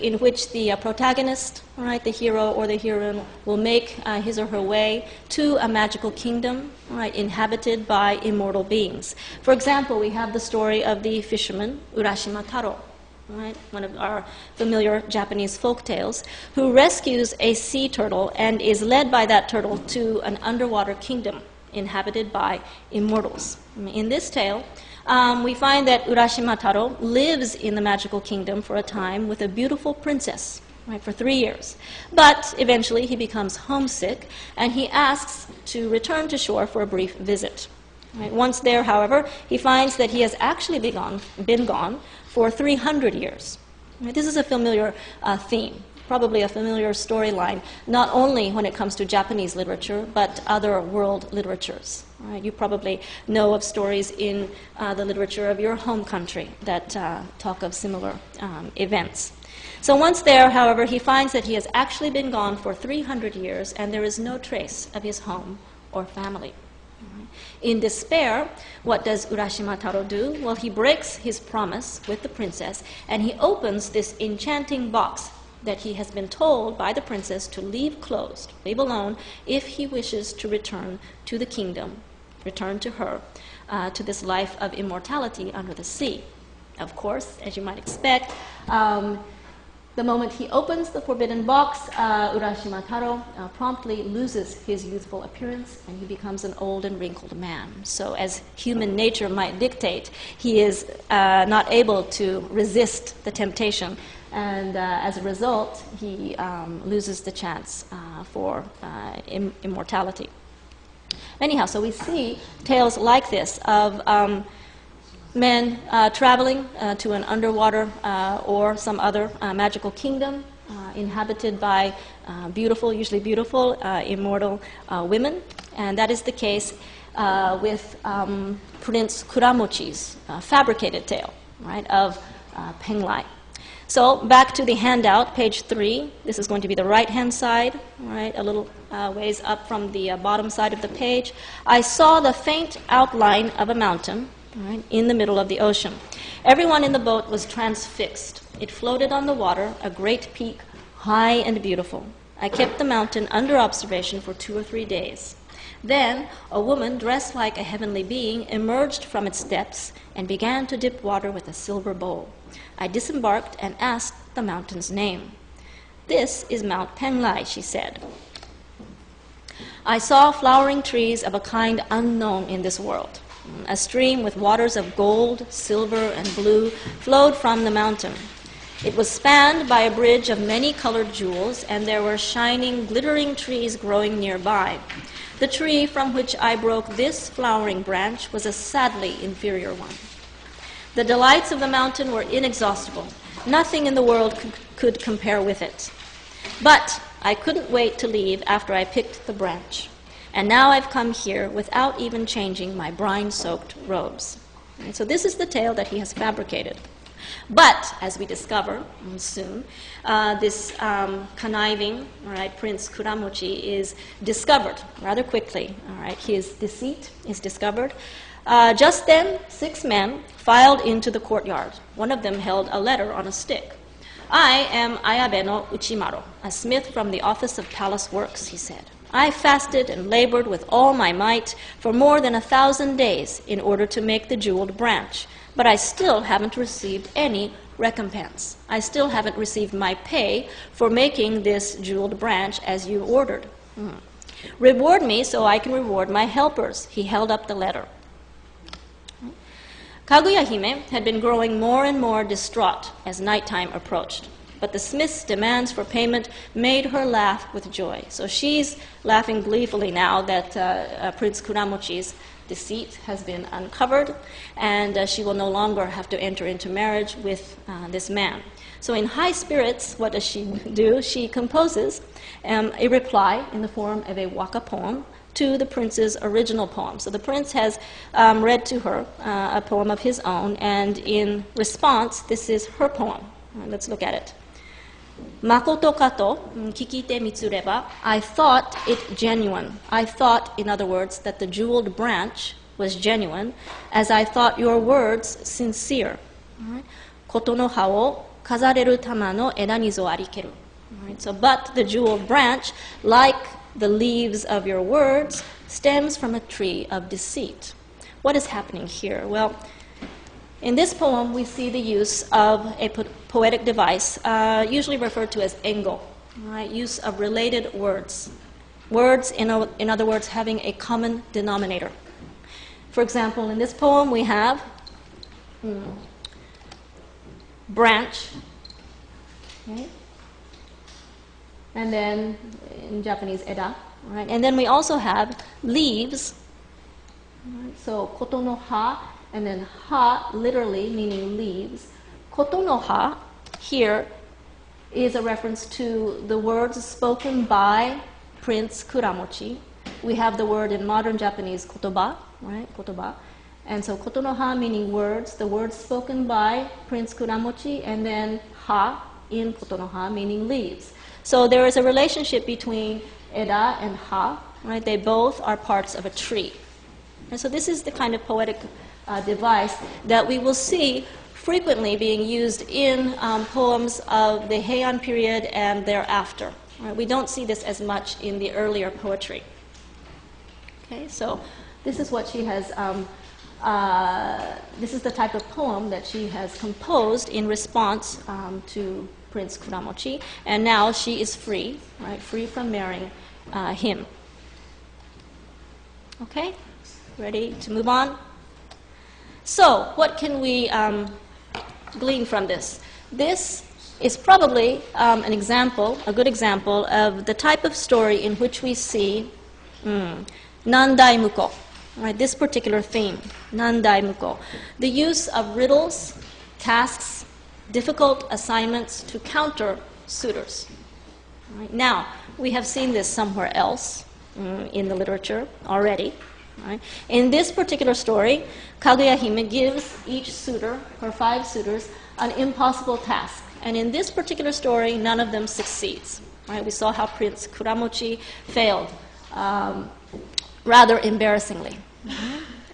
in which the protagonist, right, the hero or the heroine, will make his or her way to a magical kingdom, right, inhabited by immortal beings. For example, we have the story of the fisherman Urashima Taro, right, one of our familiar Japanese folk tales, who rescues a sea turtle and is led by that turtle to an underwater kingdom inhabited by immortals. In this tale, we find that Urashima Taro lives in the magical kingdom for a time with a beautiful princess, right, for 3 years. But eventually he becomes homesick and he asks to return to shore for a brief visit. Right. Once there, however, he finds that he has actually been gone for 300 years. Right. This is a familiar theme, probably a familiar storyline, not only when it comes to Japanese literature, but other world literatures. Right? You probably know of stories in the literature of your home country that talk of similar events. So once there, however, he finds that he has actually been gone for 300 years and there is no trace of his home or family. In despair, what does Urashima Taro do? Well, he breaks his promise with the princess, and he opens this enchanting box that he has been told by the princess to leave closed, leave alone, if he wishes to return to the kingdom, return to her, to this life of immortality under the sea. Of course, as you might expect, the moment he opens the forbidden box, Urashima Taro promptly loses his youthful appearance, and he becomes an old and wrinkled man. So as human nature might dictate, he is not able to resist the temptation, and as a result, he loses the chance for immortality. Anyhow, so we see tales like this of men traveling to an underwater or some other magical kingdom inhabited by beautiful, usually beautiful, immortal women. And that is the case with Prince Kuramochi's fabricated tale, right, of Penglai. So back to the handout, page 3. This is going to be the right-hand side, right, a little ways up from the bottom side of the page. I saw the faint outline of a mountain, right, in the middle of the ocean. Everyone in the boat was transfixed. It floated on the water, a great peak, high and beautiful. I kept the mountain under observation for 2 or 3 days. Then a woman dressed like a heavenly being emerged from its depths and began to dip water with a silver bowl. I disembarked and asked the mountain's name. "This is Mount Penglai," she said. I saw flowering trees of a kind unknown in this world. A stream with waters of gold, silver, and blue flowed from the mountain. It was spanned by a bridge of many colored jewels, and there were shining, glittering trees growing nearby. The tree from which I broke this flowering branch was a sadly inferior one. The delights of the mountain were inexhaustible. Nothing in the world could compare with it. But I couldn't wait to leave after I picked the branch. And now I've come here without even changing my brine-soaked robes. And so this is the tale that he has fabricated. But, as we discover soon, this conniving, Prince Kuramochi is discovered rather quickly. His deceit is discovered. Just then, 6 men filed into the courtyard. One of them held a letter on a stick. "I am Ayabe no Uchimaro, a smith from the office of palace works," he said. "I fasted and labored with all my might for more than 1,000 days in order to make the jeweled branch, but I still haven't received any recompense. I still haven't received my pay for making this jeweled branch as you ordered. Reward me so I can reward my helpers." He held up the letter. Kaguya-hime had been growing more and more distraught as nighttime approached, but the smith's demands for payment made her laugh with joy. So she's laughing gleefully now that Prince Kuramochi's deceit has been uncovered, and she will no longer have to enter into marriage with this man. So in high spirits, what does she do? She composes a reply in the form of a Waka poem to the prince's original poem. So the prince has read to her a poem of his own, and in response, this is her poem. Let's look at it. Makoto kato kikite mitsureba. I thought it genuine. I thought, in other words, that the jeweled branch was genuine, as I thought your words sincere. Koto no ha o kazareru tama no eda ni zo arikeru. So, but the jeweled branch, like the leaves of your words, stems from a tree of deceit. What is happening here? Well, in this poem, we see the use of a poetic device, usually referred to as engo, use of related words. Words, in other words, having a common denominator. For example, in this poem, we have branch, okay? And then in Japanese, eda, right? And then we also have leaves, right? So koto no ha, and then ha, literally meaning leaves. Koto no ha here is a reference to the words spoken by Prince Kuramochi. We have the word in modern Japanese kotoba, right? Kotoba. And so koto no ha meaning words, the words spoken by Prince Kuramochi, and then ha in koto no ha meaning leaves. So there is a relationship between eda and ha, right? They both are parts of a tree. And so this is the kind of poetic device that we will see frequently being used in poems of the Heian period and thereafter. Right? We don't see this as much in the earlier poetry. Okay, so this is what she has, this is the type of poem that she has composed in response to Prince Kuramochi, and now she is free, right, free from marrying him. Okay, ready to move on? So, what can we glean from this? This is probably an example, a good example of the type of story in which we see nandaimuko, right, this particular theme, nandaimuko, the use of riddles, tasks, difficult assignments to counter suitors. Right? Now, we have seen this somewhere else in the literature already. Right? In this particular story, Kaguya-hime gives each suitor, her 5 suitors, an impossible task. And in this particular story, none of them succeeds. Right? We saw how Prince Kuramochi failed rather embarrassingly.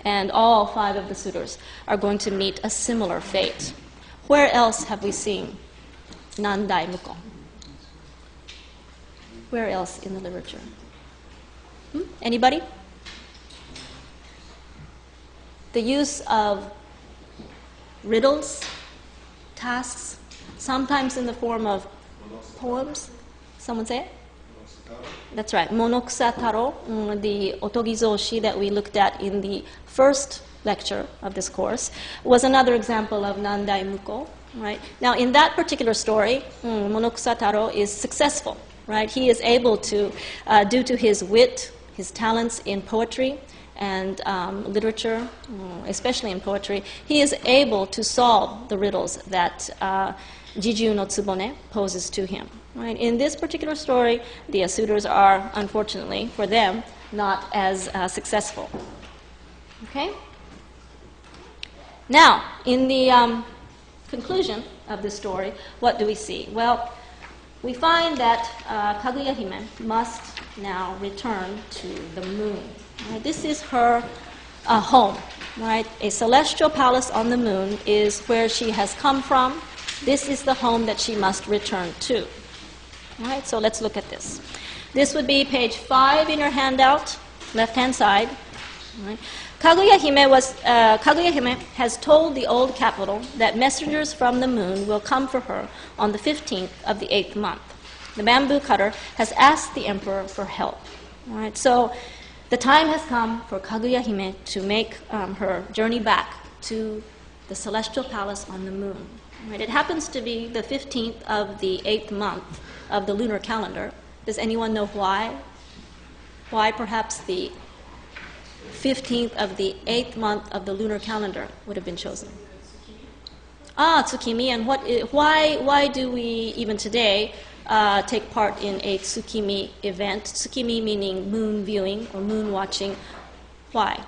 And all 5 of the suitors are going to meet a similar fate. Where else have we seen nandaimuko? Where else in the literature? Anybody? The use of riddles, tasks, sometimes in the form of poems. Someone say it? That's right. Monogatari, the otogizoshi that we looked at in the first lecture of this course, was another example of nandaimuko. Right? Now, in that particular story, Monogatari is successful. Right? He is able to, due to his wit, his talents in poetry and literature, especially in poetry, he is able to solve the riddles that Jiju no Tsubone poses to him. Right? In this particular story, the suitors are, unfortunately for them, not as successful. Okay? Now, in the conclusion of the story, what do we see? Well, we find that Kaguya-hime must now return to the moon. Right? This is her home. Right? A celestial palace on the moon is where she has come from. This is the home that she must return to. Right? So let's look at this. This would be page 5 in your handout, left-hand side. Right? Kaguya-hime has told the old capital that messengers from the moon will come for her on the 15th of the 8th month. The bamboo cutter has asked the emperor for help. Right? So the time has come for Kaguya-hime to make her journey back to the celestial palace on the moon. Right? It happens to be the 15th of the 8th month of the lunar calendar. Does anyone know why? Why perhaps the 15th of the 8th month of the lunar calendar would have been chosen? Tsukimi. And why do we even today take part in a Tsukimi event? Tsukimi meaning moon viewing or moon watching. Why?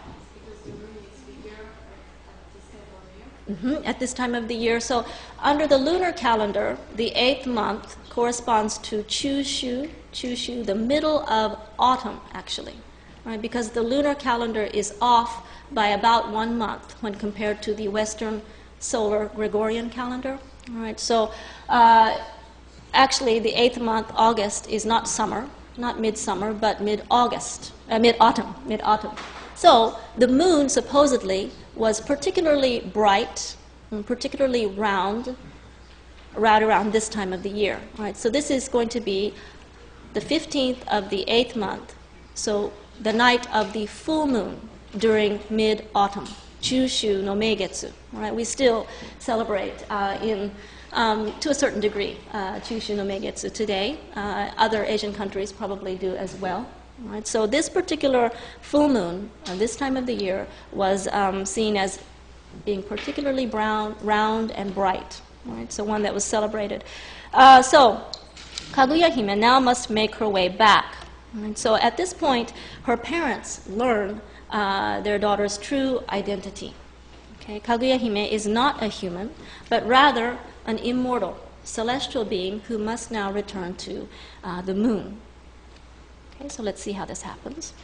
At this time of the year. So under the lunar calendar, the 8th month corresponds to Chushu, the middle of autumn, actually. Right? Because the lunar calendar is off by about 1 month when compared to the Western solar Gregorian calendar. All right? So actually, the 8th month, August, is not summer, not midsummer, but mid-autumn. So the moon supposedly was particularly bright and particularly round right around this time of the year. Right? So this is going to be the 15th of the 8th month, so the night of the full moon during mid-autumn, Chushu no Meigetsu. Right? We still celebrate to a certain degree Chushu no Meigetsu today. Other Asian countries probably do as well. Right? So this particular full moon, this time of the year, was seen as being particularly round and bright. Right? So one that was celebrated. So Kaguya-hime now must make her way back. Right? So at this point, her parents learn their daughter's true identity. Okay? Kaguya-hime is not a human, but rather an immortal, celestial being who must now return to the moon. Okay, so let's see how this happens.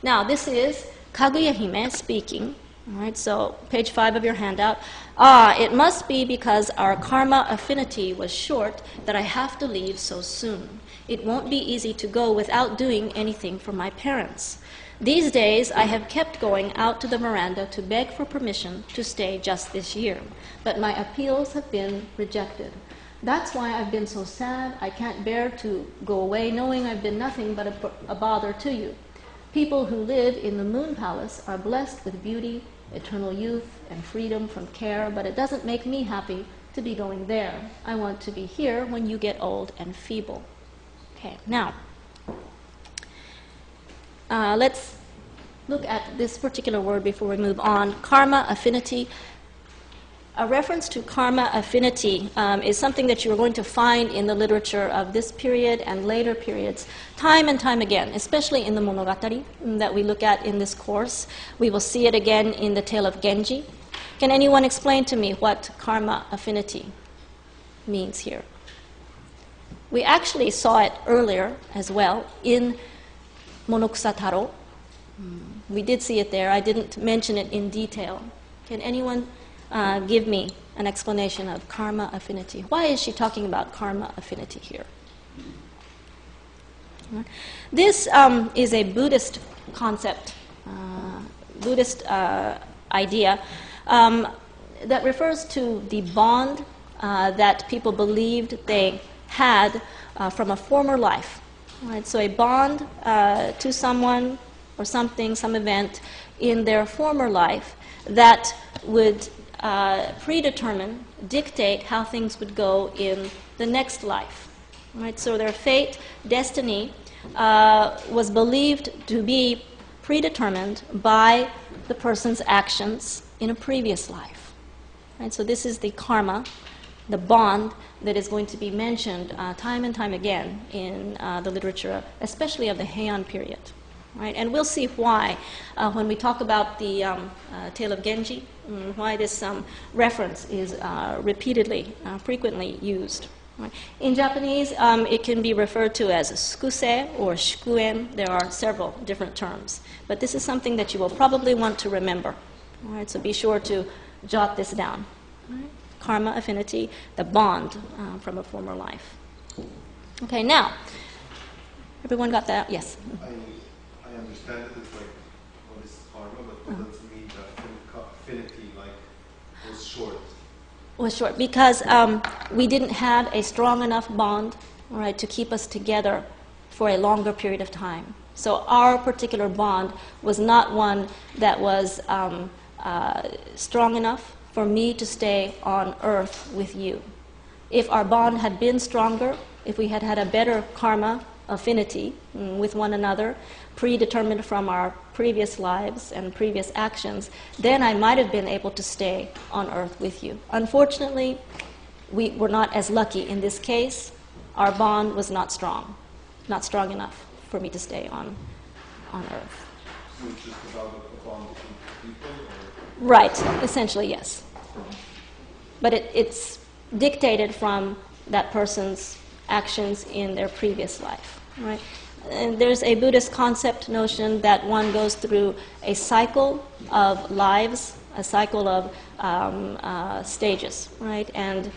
Now, this is Kaguya Hime speaking. All right, so page 5 of your handout. It must be because our karma affinity was short that I have to leave so soon. It won't be easy to go without doing anything for my parents. These days, I have kept going out to the veranda to beg for permission to stay just this year, but my appeals have been rejected. That's why I've been so sad. I can't bear to go away knowing I've been nothing but a bother to you. People who live in the Moon Palace are blessed with beauty, eternal youth, and freedom from care, but it doesn't make me happy to be going there. I want to be here when you get old and feeble. Okay, now, let's look at this particular word before we move on. Karma affinity. A reference to karma affinity is something that you're going to find in the literature of this period and later periods time and time again, especially in the Monogatari that we look at in this course. We will see it again in the tale of Genji. Can anyone explain to me what karma affinity means here? We actually saw it earlier as well in Monokusataro. We did see it there. I didn't mention it in detail. Can anyone give me an explanation of karma affinity? Why is she talking about karma affinity here? This is a Buddhist concept, Buddhist idea that refers to the bond that people believed they had from a former life. Right? So a bond to someone or something, some event in their former life that would predetermine, dictate how things would go in the next life. Right? So their fate, destiny, was believed to be predetermined by the person's actions in a previous life. Right? So this is the karma, the bond that is going to be mentioned time and time again in the literature, especially of the Heian period. Right? And we'll see why when we talk about the tale of Genji, why this reference is repeatedly, frequently used. Right? In Japanese, it can be referred to as sukuse or shikuen. There are several different terms. But this is something that you will probably want to remember. All right? So be sure to jot this down. Right? Karma affinity, the bond from a former life. Okay, now, everyone got that? Yes? I understand that it's like what is karma, but what does it mean that affinity was short? Was short because we didn't have a strong enough bond, all right, to keep us together for a longer period of time. So our particular bond was not one that was strong enough for me to stay on Earth with you. If our bond had been stronger, if we had had a better karma affinity with one another, predetermined from our previous lives and previous actions, then I might have been able to stay on Earth with you. Unfortunately, we were not as lucky in this case. Our bond was not strong enough for me to stay on Earth. So it's just about a bond between people? Or? Right, essentially, yes. But it's dictated from that person's actions in their previous life. Right? And there's a Buddhist concept notion that one goes through a cycle of lives, a cycle of stages, right? And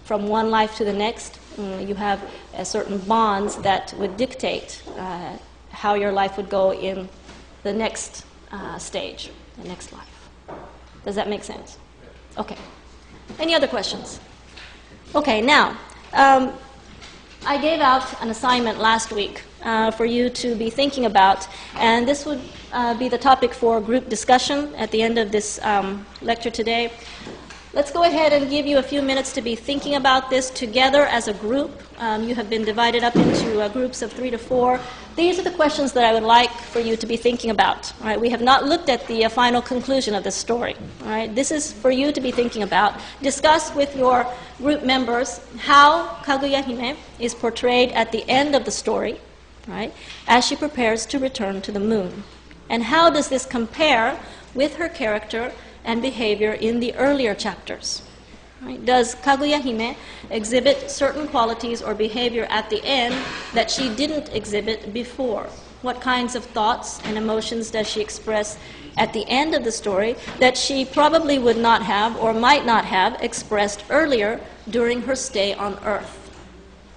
from one life to the next, you have certain bonds that would dictate how your life would go in the next stage, the next life. Does that make sense? Okay. Any other questions? Okay, now, I gave out an assignment last week for you to be thinking about, and this would be the topic for group discussion at the end of this lecture today. Let's go ahead and give you a few minutes to be thinking about this together as a group. You have been divided up into groups of 3 to 4. These are the questions that I would like for you to be thinking about. All right? We have not looked at the final conclusion of this story. All right? This is for you to be thinking about. Discuss with your group members how Kaguya Hime is portrayed at the end of the story, right, as she prepares to return to the moon. And how does this compare with her character and behavior in the earlier chapters? Right? Does Kaguya Hime exhibit certain qualities or behavior at the end that she didn't exhibit before? What kinds of thoughts and emotions does she express at the end of the story that she probably would not have or might not have expressed earlier during her stay on Earth?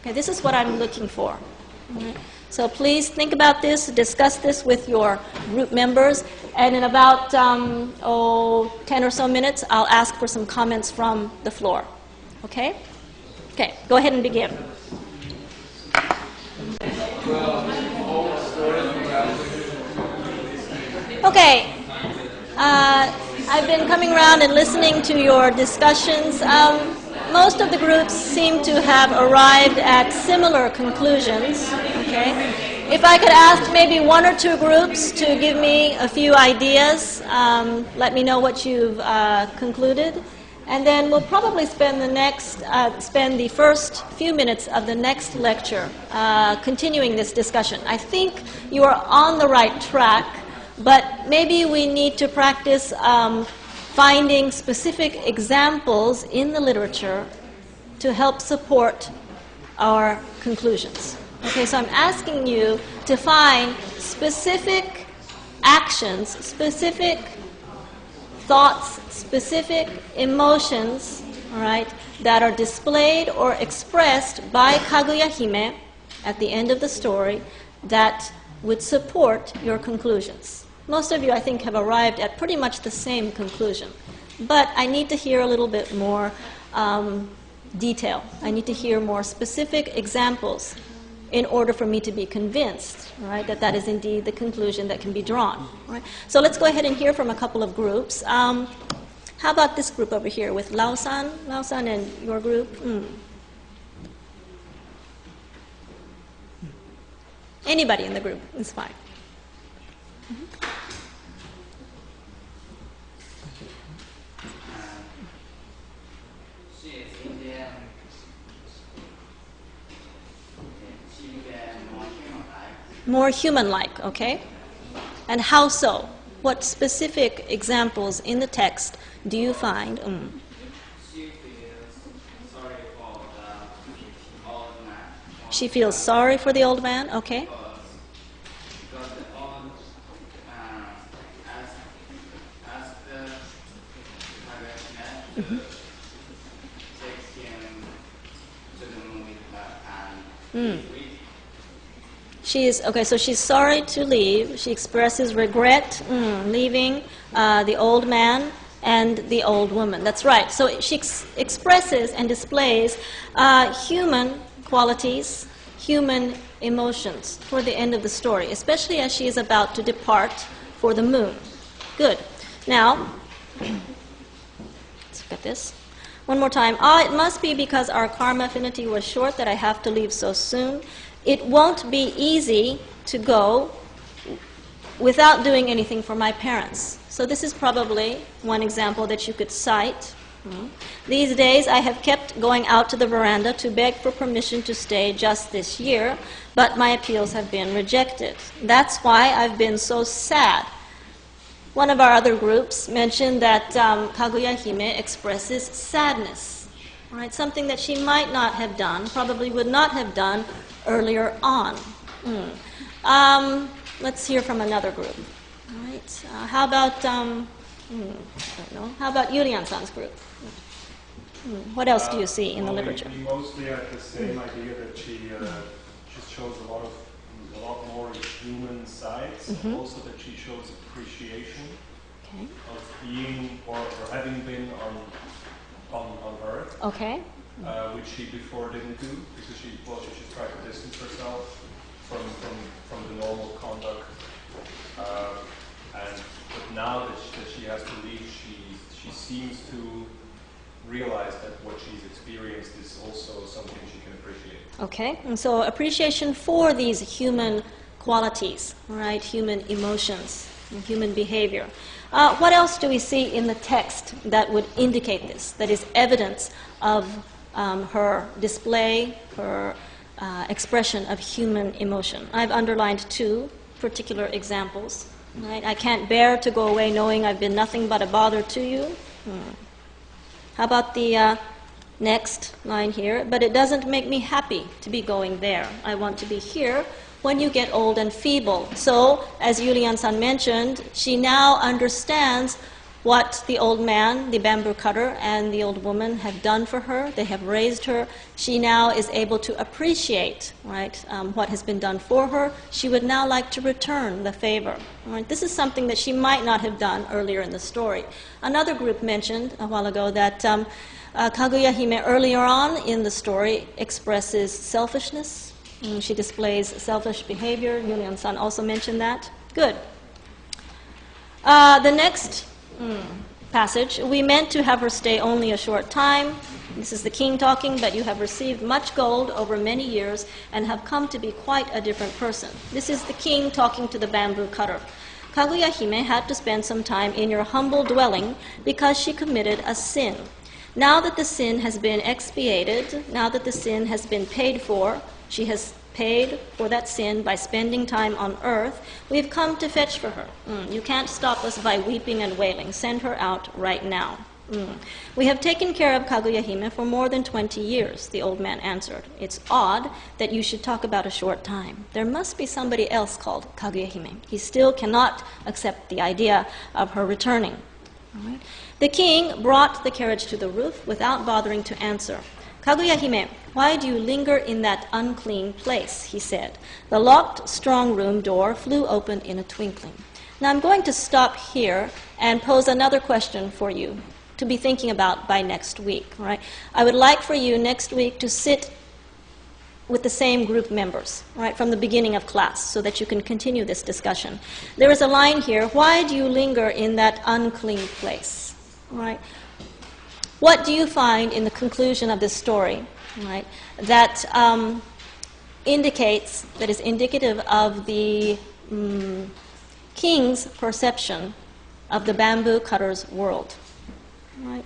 Okay, this is what I'm looking for. All right. So please think about this, discuss this with your group members, and in about 10 or so minutes, I'll ask for some comments from the floor. Okay? Okay, go ahead and begin. Okay. I've been coming around and listening to your discussions. Most of the groups seem to have arrived at similar conclusions. Okay? If I could ask maybe one or two groups to give me a few ideas, let me know what you've concluded. And then we'll probably spend the first few minutes of the next lecture continuing this discussion. I think you are on the right track, but maybe we need to practice finding specific examples in the literature to help support our conclusions. Okay, so I'm asking you to find specific actions, specific thoughts, specific emotions, all right, that are displayed or expressed by Kaguya-hime at the end of the story that would support your conclusions. Most of you, I think, have arrived at pretty much the same conclusion. But I need to hear a little bit more detail. I need to hear more specific examples in order for me to be convinced, right, that that is indeed the conclusion that can be drawn. Right? So let's go ahead and hear from a couple of groups. How about this group over here with Lao-san? Lao-san and your group? Anybody in the group is fine. More human-like, okay? And how so? What specific examples in the text do you find? She feels sorry for the old man, okay? Because the old asked the to take him to the moon with her and so she's sorry to leave. She expresses regret leaving the old man and the old woman. That's right. So she expresses and displays human qualities, human emotions toward the end of the story, especially as she is about to depart for the moon. Good. Now, let's look at this. One more time. It must be because our karma affinity was short that I have to leave so soon. It won't be easy to go without doing anything for my parents. So this is probably one example that you could cite. These days I have kept going out to the veranda to beg for permission to stay just this year, but my appeals have been rejected. That's why I've been so sad. One of our other groups mentioned that Kaguya-hime expresses sadness, right? Something that she might not have done, probably would not have done earlier on. Let's hear from another group. All right. How about I don't know. How about Yurian-san's group? What else do you see in the literature? We mostly had the same idea that she shows a lot more human sides, and also that she shows appreciation of being or having been on Earth. Okay. Which she before didn't do because she just tried to distance herself from the normal conduct. But now that she has to leave, she seems to realize that what she's experienced is also something she can appreciate. Okay, and so appreciation for these human qualities, right? Human emotions, human behavior. What else do we see in the text that would indicate this, that is evidence of her display, her expression of human emotion? I've underlined two particular examples. Right? I can't bear to go away knowing I've been nothing but a bother to you. How about the next line here? But it doesn't make me happy to be going there. I want to be here when you get old and feeble. So, as Yulian-san mentioned, she now understands what the old man, the bamboo cutter, and the old woman have done for her. They have raised her. She now is able to appreciate, right, what has been done for her. She would now like to return the favor. Right? This is something that she might not have done earlier in the story. Another group mentioned a while ago that Kaguya Hime earlier on in the story expresses selfishness. She displays selfish behavior. Yulian-san also mentioned that. Good. The next passage, we meant to have her stay only a short time. This is the king talking, but you have received much gold over many years and have come to be quite a different person. This is the king talking to the bamboo cutter. Kaguya Hime had to spend some time in your humble dwelling because she committed a sin. Now that the sin has been expiated, now that the sin has been paid for, she has paid for that sin by spending time on earth, we've come to fetch for her. You can't stop us by weeping and wailing. Send her out right now. We have taken care of Kaguya Hime for more than 20 years, the old man answered. It's odd that you should talk about a short time. There must be somebody else called Kaguya Hime. He still cannot accept the idea of her returning. All right. The king brought the carriage to the roof without bothering to answer. Kaguya Hime, why do you linger in that unclean place? He said. The locked strong room door flew open in a twinkling. Now I'm going to stop here and pose another question for you to be thinking about by next week. Right? I would like for you next week to sit with the same group members, right, from the beginning of class, so that you can continue this discussion. There is a line here, why do you linger in that unclean place? Right? What do you find in the conclusion of this story, right, that indicates, that is indicative of the king's perception of the bamboo cutter's world? Right?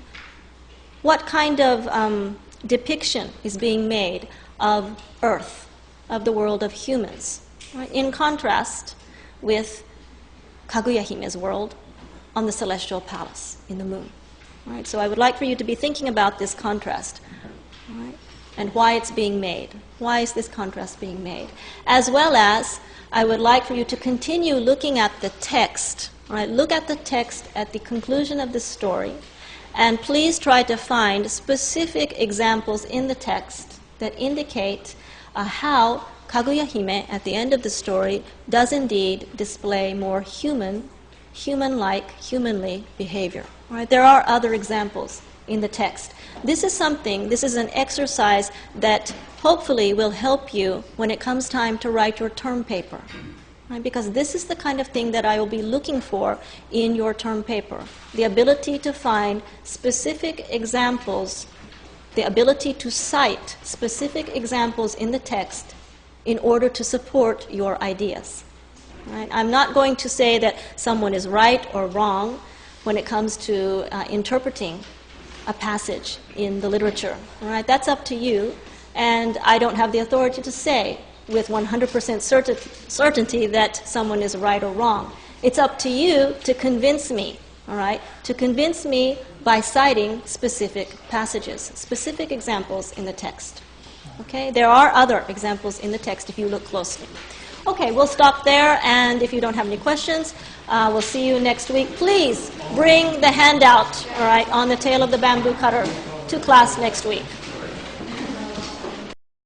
What kind of depiction is being made of Earth, of the world of humans, right, in contrast with Kaguya Hime's world on the celestial palace in the moon? Right, so I would like for you to be thinking about this contrast, right, and why it's being made. Why is this contrast being made? As well as I would like for you to continue looking at the text. Right, look at the text at the conclusion of the story, and please try to find specific examples in the text that indicate how Kaguya Hime, at the end of the story, does indeed display more human-like, humanly behavior. Right? There are other examples in the text. This is an exercise that hopefully will help you when it comes time to write your term paper. Right? Because this is the kind of thing that I will be looking for in your term paper. The ability to find specific examples, the ability to cite specific examples in the text in order to support your ideas. Right? I'm not going to say that someone is right or wrong when it comes to interpreting a passage in the literature. Right? That's up to you, and I don't have the authority to say with 100% certainty that someone is right or wrong. It's up to you to convince me, all right? To convince me by citing specific passages, specific examples in the text. Okay? There are other examples in the text if you look closely. Okay, we'll stop there, and if you don't have any questions, we'll see you next week. Please bring the handout, all right, on the tail of the bamboo cutter to class next week.